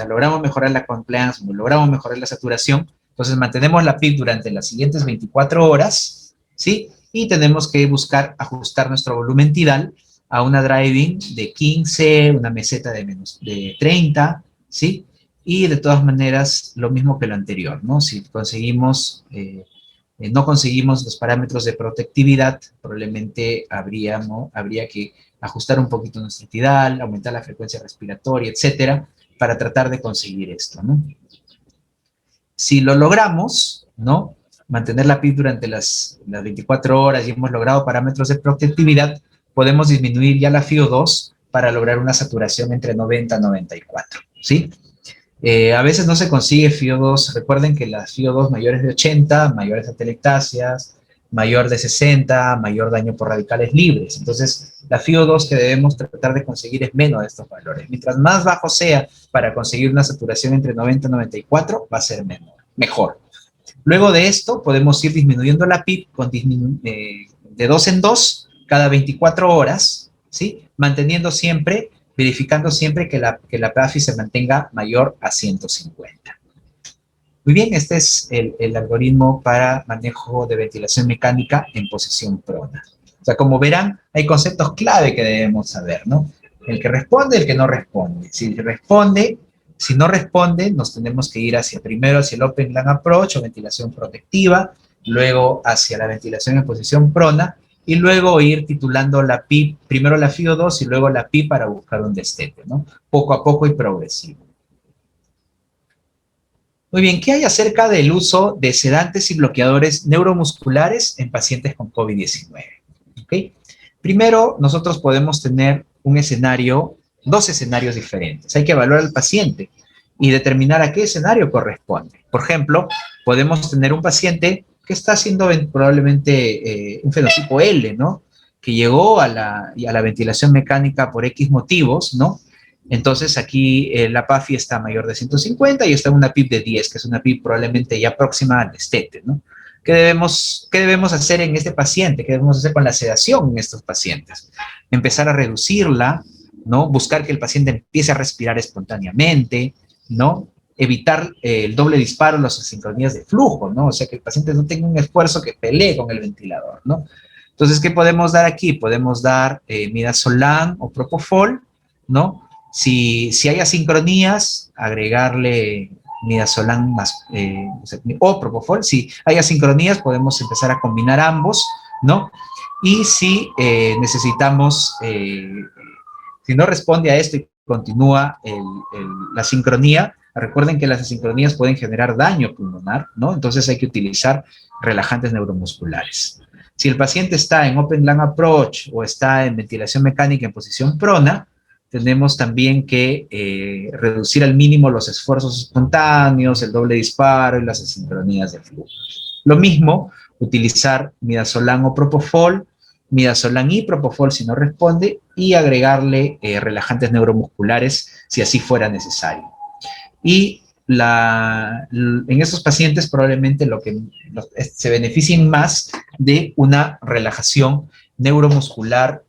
logramos mejorar la compliance, logramos mejorar la saturación, entonces mantenemos la PIP durante las siguientes 24 horas, ¿sí? Y tenemos que buscar ajustar nuestro volumen tidal a una driving de 15, una meseta de 30, ¿sí? Y de todas maneras, lo mismo que lo anterior, ¿no? Si no conseguimos los parámetros de protectividad, probablemente habría que ajustar un poquito nuestro tidal, aumentar la frecuencia respiratoria, etcétera, para tratar de conseguir esto, ¿no? Si lo logramos, ¿no? Mantener la PIP durante las 24 horas y hemos logrado parámetros de protectividad, podemos disminuir ya la FiO2 para lograr una saturación entre 90 y 94, ¿sí? A veces no se consigue FiO2, recuerden que las FiO2 mayores de 80, mayores atelectasias, mayor de 60, mayor daño por radicales libres. Entonces, la FiO2 que debemos tratar de conseguir es menos de estos valores. Mientras más bajo sea para conseguir una saturación entre 90 y 94, va a ser mejor. Luego de esto, podemos ir disminuyendo la PIP de 2 en 2 cada 24 horas, ¿sí? Verificando siempre que la PAFI se mantenga mayor a 150. Muy bien, este es el algoritmo para manejo de ventilación mecánica en posición prona. O sea, como verán, hay conceptos clave que debemos saber, ¿no? El que responde, el que no responde. Si no responde, nos tenemos que ir primero hacia el Open LAN Approach o ventilación protectiva, luego hacia la ventilación en posición prona, y luego ir titulando la PIP, primero la FiO2 y luego la PIP para buscar un destete, ¿no? Poco a poco y progresivo. Muy bien, ¿qué hay acerca del uso de sedantes y bloqueadores neuromusculares en pacientes con COVID-19? ¿Okay? Primero, nosotros podemos tener dos escenarios diferentes. Hay que evaluar al paciente y determinar a qué escenario corresponde. Por ejemplo, podemos tener un paciente que está haciendo probablemente un fenotipo L, ¿no? Que llegó a la ventilación mecánica por X motivos, ¿no? Entonces aquí la PAFI está mayor de 150 y está en una PIP de 10, que es una PIP probablemente ya próxima al destete, ¿no? ¿Qué debemos hacer en este paciente? ¿Qué debemos hacer con la sedación en estos pacientes? Empezar a reducirla, ¿no? Buscar que el paciente empiece a respirar espontáneamente, ¿no? Evitar el doble disparo, las asincronías de flujo, ¿no? O sea, que el paciente no tenga un esfuerzo que pelee con el ventilador, ¿no? Entonces, ¿qué podemos dar aquí? Podemos dar midazolam o propofol, ¿no? Si hay asincronías, agregarle midazolam más, o propofol. Si hay asincronías, podemos empezar a combinar ambos, ¿no? Y si necesitamos, si no responde a esto y continúa la sincronía, recuerden que las asincronías pueden generar daño pulmonar, ¿no? Entonces hay que utilizar relajantes neuromusculares. Si el paciente está en Open Lung Approach o está en ventilación mecánica en posición prona, tenemos también que reducir al mínimo los esfuerzos espontáneos, el doble disparo y las asincronías de flujo. Lo mismo, utilizar midazolam o propofol, midazolam y propofol si no responde, y agregarle relajantes neuromusculares si así fuera necesario. Y en estos pacientes probablemente se beneficien más de una relajación neuromuscular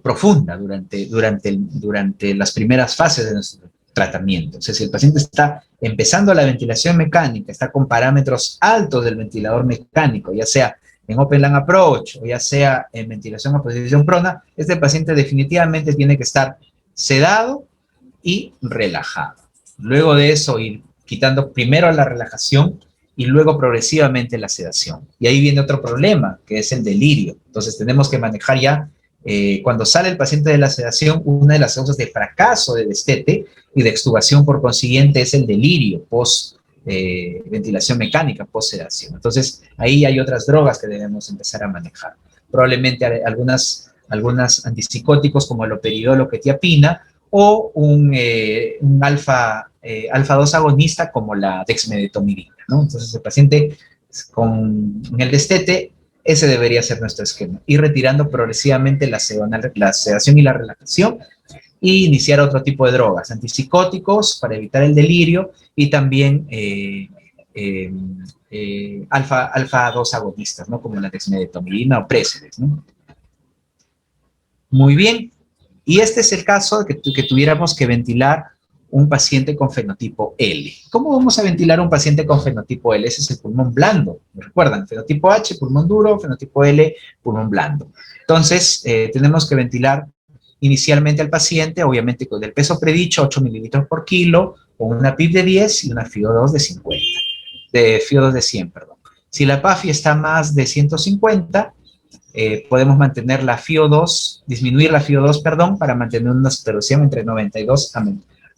profunda durante las primeras fases de nuestro tratamiento. O sea, si el paciente está empezando la ventilación mecánica, está con parámetros altos del ventilador mecánico, ya sea en Open Lung Approach o ya sea en ventilación a posición prona, este paciente definitivamente tiene que estar sedado y relajado. Luego de eso, ir quitando primero la relajación y luego progresivamente la sedación. Y ahí viene otro problema, que es el delirio. Entonces tenemos que manejar ya, cuando sale el paciente de la sedación, una de las causas de fracaso de destete y de extubación por consiguiente es el delirio post ventilación mecánica, post sedación. Entonces ahí hay otras drogas que debemos empezar a manejar. Probablemente algunas antipsicóticos como el operidol o quetiapina, o un alfa-2 agonista como la dexmedetomidina, ¿no? Entonces el paciente en el destete, ese debería ser nuestro esquema. Ir retirando progresivamente la sedación y la relajación, y iniciar otro tipo de drogas, antipsicóticos para evitar el delirio, y también alfa-2 agonistas, ¿no? Como la dexmedetomidina o Présedes, ¿no? Muy bien. Y este es el caso de que tuviéramos que ventilar un paciente con fenotipo L. ¿Cómo vamos a ventilar un paciente con fenotipo L? Ese es el pulmón blando. ¿Recuerdan? Fenotipo H, pulmón duro, fenotipo L, pulmón blando. Entonces, tenemos que ventilar inicialmente al paciente, obviamente con el peso predicho, 8 mililitros por kilo, con una PIP de 10 y una FiO2 de 50. FiO2 de 100, perdón. Si la PAFI está más de 150, podemos mantener la FiO2, disminuir la FiO2, perdón, para mantener una saturación entre 92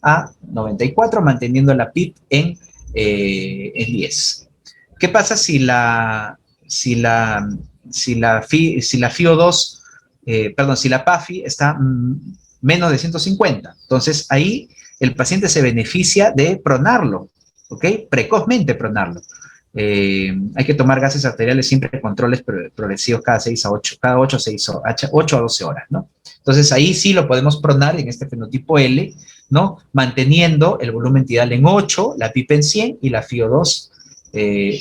a 94, manteniendo la PIP en 10. ¿Qué pasa si la FiO2, si la PAFI está menos de 150? Entonces ahí el paciente se beneficia de pronarlo, ¿ok? Precozmente pronarlo. Hay que tomar gases arteriales siempre controles progresivos cada 8 a 12 horas, ¿no? Entonces ahí sí lo podemos pronar en este fenotipo L, ¿no? Manteniendo el volumen tidal en 8, la PIP en 100 y la FiO2,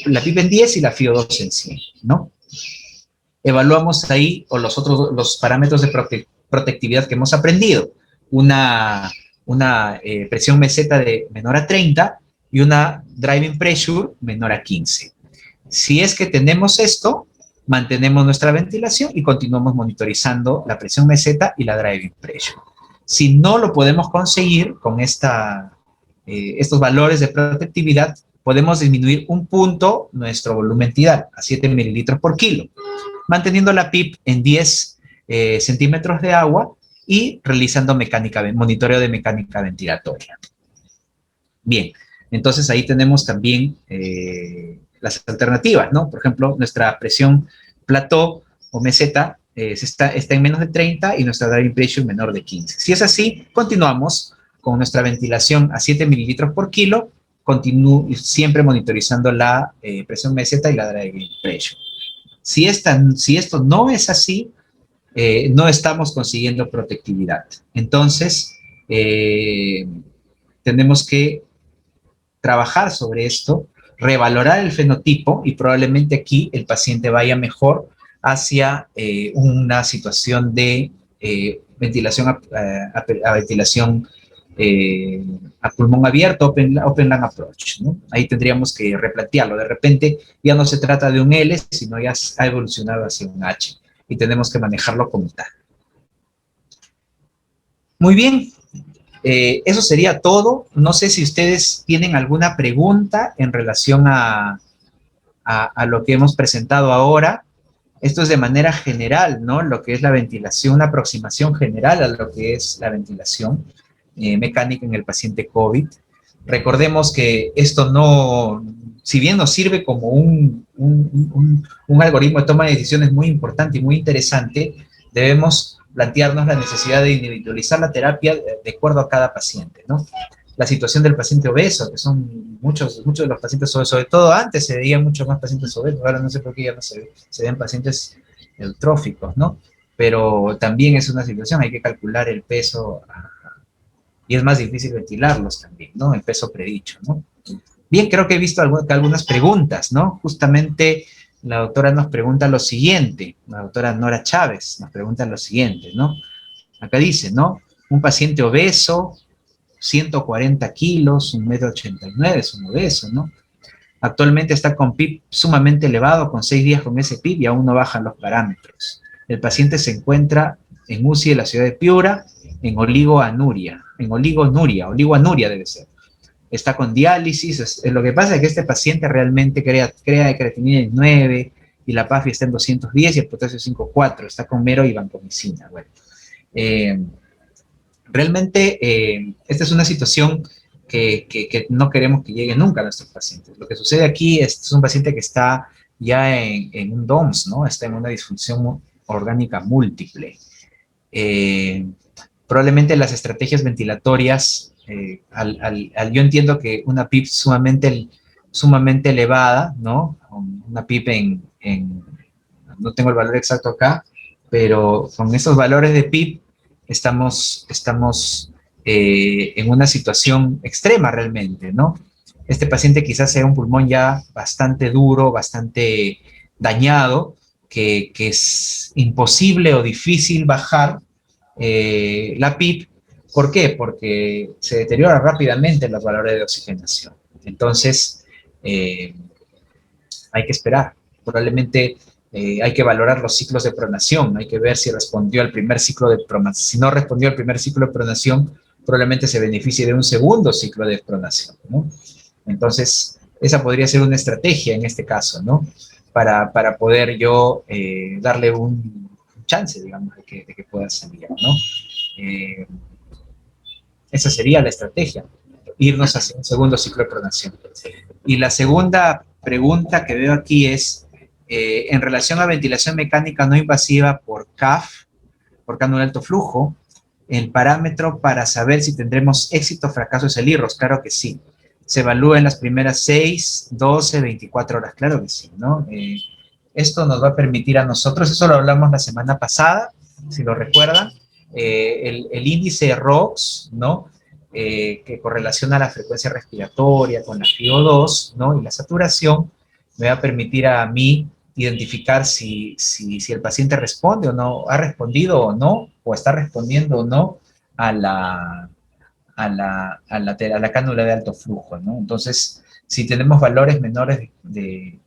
la PIP en 10 y la FiO2 en 100, ¿no? Evaluamos ahí los parámetros de protectividad que hemos aprendido. Una presión meseta de menor a 30 y una driving pressure menor a 15. Si es que tenemos esto, mantenemos nuestra ventilación y continuamos monitorizando la presión meseta y la driving pressure. Si no lo podemos conseguir con estos valores de protectividad, podemos disminuir un punto nuestro volumen tidal a 7 mililitros por kilo, manteniendo la PIP en 10 centímetros de agua y realizando monitoreo de mecánica ventilatoria. Bien, entonces ahí tenemos también las alternativas, ¿no? Por ejemplo, nuestra presión plató o meseta está en menos de 30 y nuestra driving pressure menor de 15. Si es así, continuamos con nuestra ventilación a 7 mililitros por kilo, siempre monitorizando la presión meseta y la driving pressure. Si esto no es así, no estamos consiguiendo protectividad. Entonces, tenemos que trabajar sobre esto, revalorar el fenotipo y probablemente aquí el paciente vaya mejor hacia una situación de ventilación a ventilación a pulmón abierto, open lung approach, ¿no? Ahí tendríamos que replantearlo. De repente ya no se trata de un L, sino ya ha evolucionado hacia un H y tenemos que manejarlo como tal. Muy bien, eso sería todo. No sé si ustedes tienen alguna pregunta en relación a lo que hemos presentado ahora. Esto es de manera general, ¿no? Lo que es la ventilación, una aproximación general a lo que es la ventilación mecánica en el paciente COVID. Recordemos que esto no, si bien nos sirve como un algoritmo de toma de decisiones muy importante y muy interesante, debemos plantearnos la necesidad de individualizar la terapia de acuerdo a cada paciente, ¿no? La situación del paciente obeso, que son muchos de los pacientes obesos, sobre todo antes se veían muchos más pacientes obesos, ahora no sé por qué ya no se ven pacientes eutróficos, ¿no? Pero también es una situación, hay que calcular el peso y es más difícil ventilarlos también, ¿no? El peso predicho, ¿no? Bien, creo que he visto algunas preguntas, ¿no? Justamente la doctora nos pregunta lo siguiente, la doctora Nora Chávez nos pregunta lo siguiente, ¿no? Acá dice, ¿no? Un paciente obeso, 140 kilos, 1,89 m, es un obeso, ¿no? Actualmente está con PIB sumamente elevado, con 6 días con ese PIB y aún no bajan los parámetros. El paciente se encuentra en UCI de la ciudad de Piura, en oligoanuria debe ser. Está con diálisis, lo que pasa es que este paciente realmente crea creatinina en 9 y la PAFI está en 210 y el potasio 5,4, está con mero y vancomicina. Bueno, realmente esta es una situación que no queremos que llegue nunca a nuestros pacientes. Lo que sucede aquí es un paciente que está ya en un DOMS, ¿no? Está en una disfunción orgánica múltiple. Probablemente las estrategias ventilatorias, yo entiendo que una PIB sumamente elevada, ¿no? Una PIB no tengo el valor exacto acá, pero con esos valores de PIB estamos en una situación extrema realmente, ¿no? Este paciente quizás sea un pulmón ya bastante duro, bastante dañado, que es imposible o difícil bajar la PIB. ¿Por qué? Porque se deterioran rápidamente los valores de oxigenación. Entonces, hay que esperar. Probablemente hay que valorar los ciclos de pronación, hay que ver si respondió al primer ciclo de pronación. Si no respondió al primer ciclo de pronación, probablemente se beneficie de un segundo ciclo de pronación, ¿no? Entonces, esa podría ser una estrategia en este caso, ¿no? Para poder yo darle un chance, digamos, de que pueda salir, ¿no? Esa sería la estrategia, irnos hacia un segundo ciclo de pronación. Y la segunda pregunta que veo aquí es, en relación a ventilación mecánica no invasiva por CAF, por cánula de alto flujo, el parámetro para saber si tendremos éxito o fracaso es el IRROS, claro que sí. Se evalúa en las primeras 6, 12, 24 horas, claro que sí, ¿no? Esto nos va a permitir a nosotros, eso lo hablamos la semana pasada, si lo recuerdan, el índice ROX, ¿no? Que correlaciona la frecuencia respiratoria con la FiO2, ¿no? Y la saturación, me va a permitir a mí identificar si el paciente responde o no, ha respondido o no, o está respondiendo o no a la cánula de alto flujo, ¿no? Entonces, si tenemos valores menores de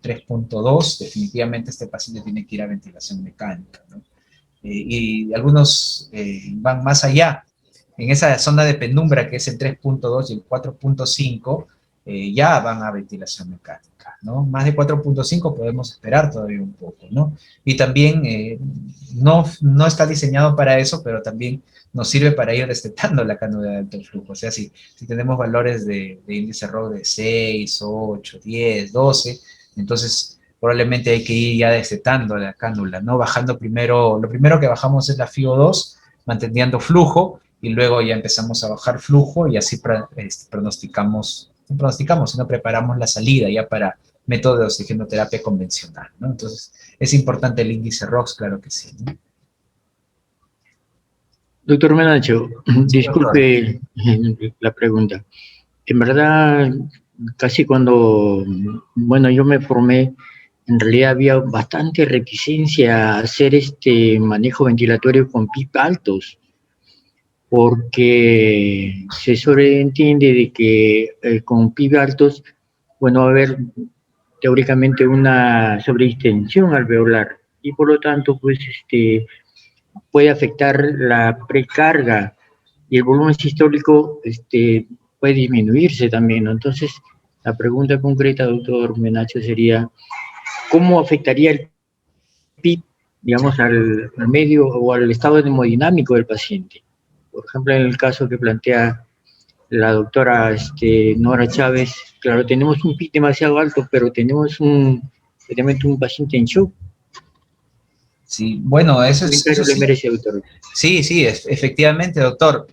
3.2, definitivamente este paciente tiene que ir a ventilación mecánica, ¿no? Y algunos van más allá. En esa zona de penumbra que es el 3.2 y el 4.5, ya van a ventilación mecánica, ¿no? Más de 4.5 podemos esperar todavía un poco, ¿no? Y también no está diseñado para eso, pero también nos sirve para ir destetando la cánula de alto flujo. O sea, si tenemos valores de índice ROC de 6, 8, 10, 12, entonces probablemente hay que ir ya destetando la cánula, ¿no? Bajando primero, lo primero que bajamos es la FiO2, manteniendo flujo, y luego ya empezamos a bajar flujo y así pronosticamos, sino preparamos la salida ya para método de oxigenoterapia convencional, ¿no? Entonces, es importante el índice ROX, claro que sí, ¿no? Doctor Menacho, disculpe la pregunta. En verdad, casi cuando, bueno, yo me formé, en realidad había bastante reticencia a hacer este manejo ventilatorio con PIP altos, porque se sobreentiende de que con PIB altos, bueno, va a haber teóricamente una sobredistensión alveolar y por lo tanto, pues, puede afectar la precarga y el volumen sistólico puede disminuirse también, ¿no? Entonces, la pregunta concreta, doctor Menacho, sería, ¿cómo afectaría el PIB, digamos, al medio o al estado hemodinámico del paciente? Por ejemplo, en el caso que plantea la doctora Nora Chávez, claro, tenemos un PIB demasiado alto, pero tenemos un paciente en shock. Sí, bueno, eso es... Eso le merece, doctor. Sí, sí, efectivamente, doctor.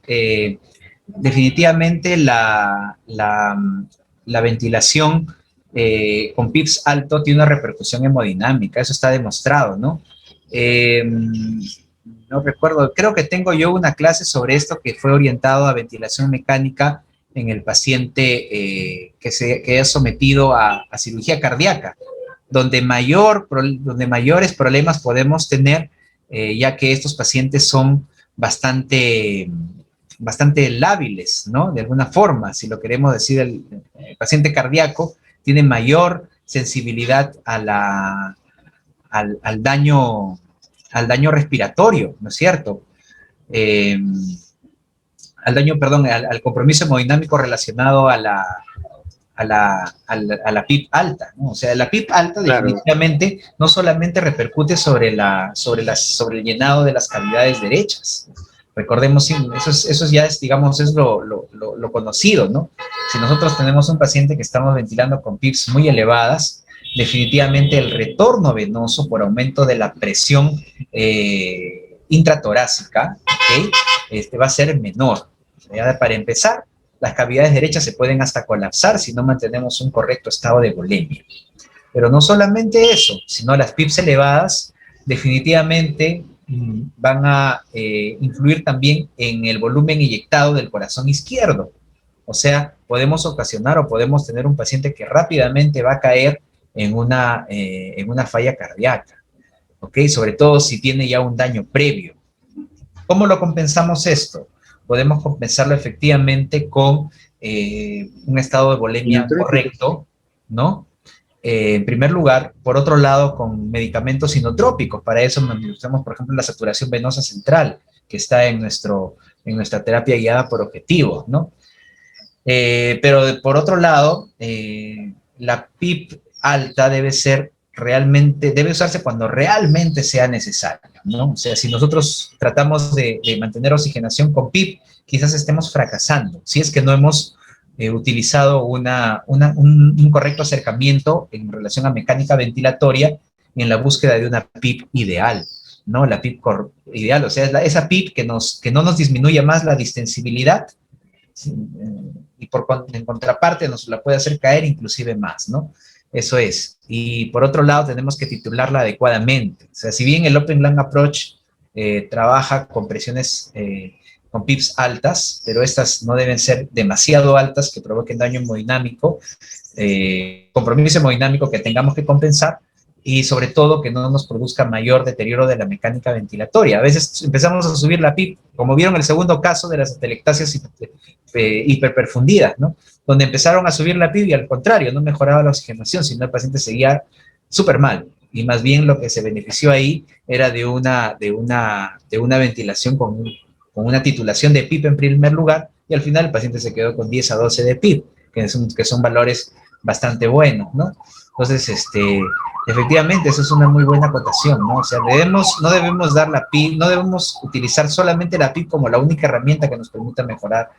Definitivamente la ventilación con PIBs alto tiene una repercusión hemodinámica, eso está demostrado, ¿no? No recuerdo, creo que tengo yo una clase sobre esto que fue orientado a ventilación mecánica en el paciente que es sometido a cirugía cardíaca, donde mayores problemas podemos tener, ya que estos pacientes son bastante lábiles, ¿no? De alguna forma, si lo queremos decir, el paciente cardíaco tiene mayor sensibilidad a al daño respiratorio, ¿no es cierto? Al compromiso hemodinámico relacionado a la PIB alta, ¿no? O sea, la PIB alta definitivamente no solamente repercute sobre el llenado de las cavidades derechas. Recordemos, eso ya es, digamos, es lo conocido, ¿no? Si nosotros tenemos un paciente que estamos ventilando con PIBs muy elevadas, definitivamente el retorno venoso por aumento de la presión intratorácica, ¿okay? Va a ser menor. Para empezar, las cavidades derechas se pueden hasta colapsar si no mantenemos un correcto estado de volemia. Pero no solamente eso, sino las PIBs elevadas definitivamente van a influir también en el volumen inyectado del corazón izquierdo. O sea, podemos ocasionar o podemos tener un paciente que rápidamente va a caer en una falla cardíaca, ¿ok? Sobre todo si tiene ya un daño previo. ¿Cómo lo compensamos esto? Podemos compensarlo efectivamente con un estado de volemia correcto, ¿no? En primer lugar, por otro lado, con medicamentos inotrópicos. Para eso usamos, por ejemplo, la saturación venosa central, que está en nuestra terapia guiada por objetivos, ¿no? Pero por otro lado, la PIB alta debe usarse cuando realmente sea necesario, ¿no? O sea, si nosotros tratamos de mantener oxigenación con PIB, quizás estemos fracasando, si es que no hemos utilizado un correcto acercamiento en relación a mecánica ventilatoria en la búsqueda de una PIB ideal, ¿no? La PIB ideal, o sea, esa PIB que no nos disminuya más la distensibilidad, y en contraparte nos la puede hacer caer inclusive más, ¿no? Eso es. Y por otro lado, tenemos que titularla adecuadamente. O sea, si bien el Open Lung Approach trabaja con presiones, con PIBs altas, pero estas no deben ser demasiado altas que provoquen daño hemodinámico, compromiso hemodinámico que tengamos que compensar, y sobre todo que no nos produzca mayor deterioro de la mecánica ventilatoria. A veces empezamos a subir la PIB, como vieron en el segundo caso de las atelectasias hiperperfundidas, ¿no? Donde empezaron a subir la PIB y al contrario, no mejoraba la oxigenación, sino el paciente seguía súper mal. Y más bien lo que se benefició ahí era de una ventilación con una titulación de PIB en primer lugar, y al final el paciente se quedó con 10 a 12 de PIB, que son valores bastante buenos, ¿no? Entonces, efectivamente, eso es una muy buena acotación, ¿no? O sea, no debemos dar la PIB, no debemos utilizar solamente la PIB como la única herramienta que nos permita mejorar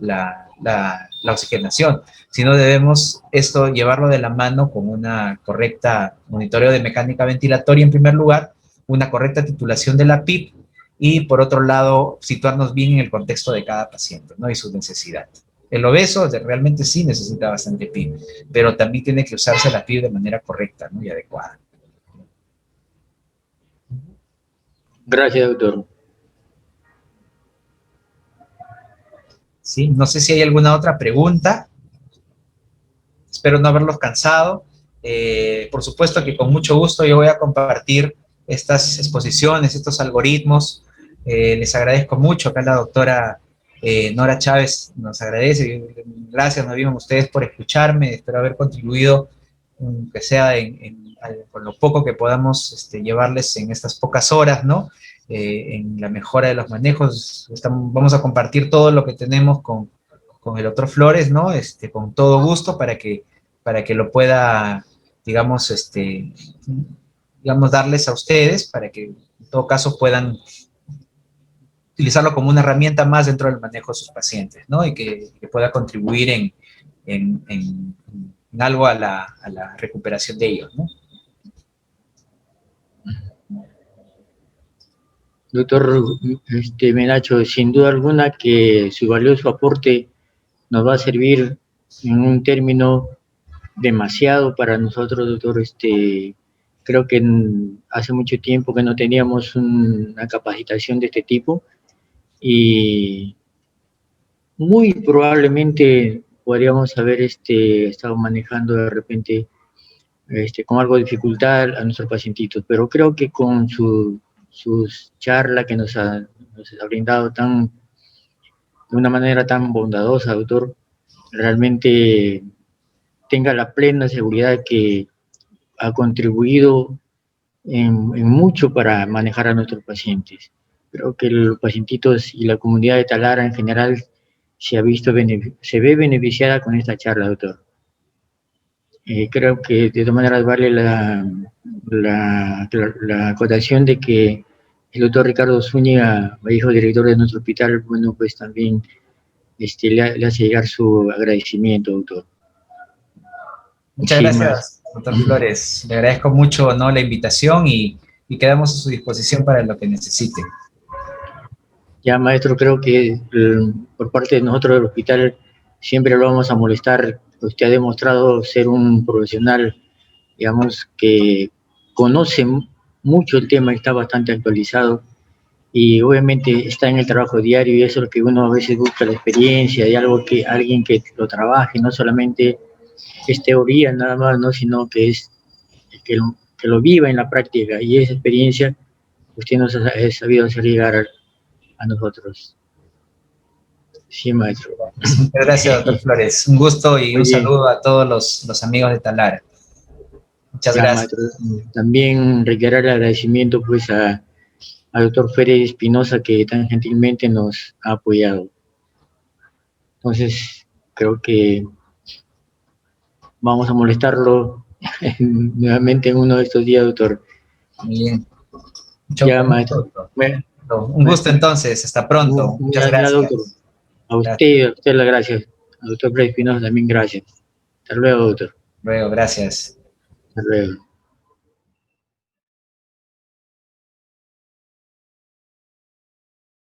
la oxigenación, sino debemos esto llevarlo de la mano con una correcta monitoreo de mecánica ventilatoria en primer lugar, una correcta titulación de la PIB y por otro lado situarnos bien en el contexto de cada paciente, ¿no? Y sus necesidades. El obeso realmente sí necesita bastante PIB, pero también tiene que usarse la PIB de manera correcta, ¿no? Y adecuada. Gracias, doctor. ¿Sí? No sé si hay alguna otra pregunta. Espero no haberlos cansado. Por supuesto que con mucho gusto yo voy a compartir estas exposiciones, estos algoritmos. Les agradezco mucho. Acá la doctora Nora Chávez nos agradece. Gracias, nos vimos ustedes por escucharme. Espero haber contribuido, que sea con lo poco que podamos llevarles en estas pocas horas, ¿no? En la mejora de los manejos. Vamos a compartir todo lo que tenemos con el doctor Flores, ¿no? Con todo gusto para que lo pueda, digamos, darles a ustedes, para que en todo caso puedan utilizarlo como una herramienta más dentro del manejo de sus pacientes, ¿no? Y que pueda contribuir en algo a la recuperación de ellos, ¿no? Doctor Menacho, sin duda alguna que su valioso aporte nos va a servir en un término demasiado para nosotros, doctor. Creo que hace mucho tiempo que no teníamos una capacitación de este tipo y muy probablemente podríamos haber estado manejando de repente con algo de dificultad a nuestros pacientitos, pero creo que con sus charlas que nos ha brindado de una manera tan bondadosa, doctor, realmente tenga la plena seguridad de que ha contribuido en mucho para manejar a nuestros pacientes. Creo que los pacientitos y la comunidad de Talara en general se ve beneficiada con esta charla, doctor. Creo que de todas maneras vale la acotación de que el doctor Ricardo Zúñiga, hijo director de nuestro hospital, bueno, pues también le hace llegar su agradecimiento, doctor. Muchas gracias, doctor Flores. Le agradezco mucho, ¿no?, la invitación y quedamos a su disposición para lo que necesite. Ya, maestro, creo que por parte de nosotros del hospital siempre lo vamos a molestar. Usted ha demostrado ser un profesional, digamos, que conoce mucho el tema, está bastante actualizado y obviamente está en el trabajo diario y eso es lo que uno a veces busca, la experiencia de alguien que lo trabaje, no solamente es teoría nada más, ¿no?, sino que es que lo viva en la práctica, y esa experiencia usted nos ha sabido hacer llegar a nosotros. Sí, maestro. Muchas gracias, doctor Flores. Un gusto y un saludo a todos los amigos de Talara. Muchas gracias. Maestro, también reiterar el agradecimiento pues al doctor Félix Espinosa, que tan gentilmente nos ha apoyado. Entonces, creo que vamos a molestarlo nuevamente en uno de estos días, doctor. Muy bien. Ya, maestro. Bueno, un gusto entonces, hasta pronto. Muchas gracias. Doctor. A usted las gracias. Al doctor Félix Espinosa también gracias. Hasta luego, doctor. Luego, gracias. Hasta luego.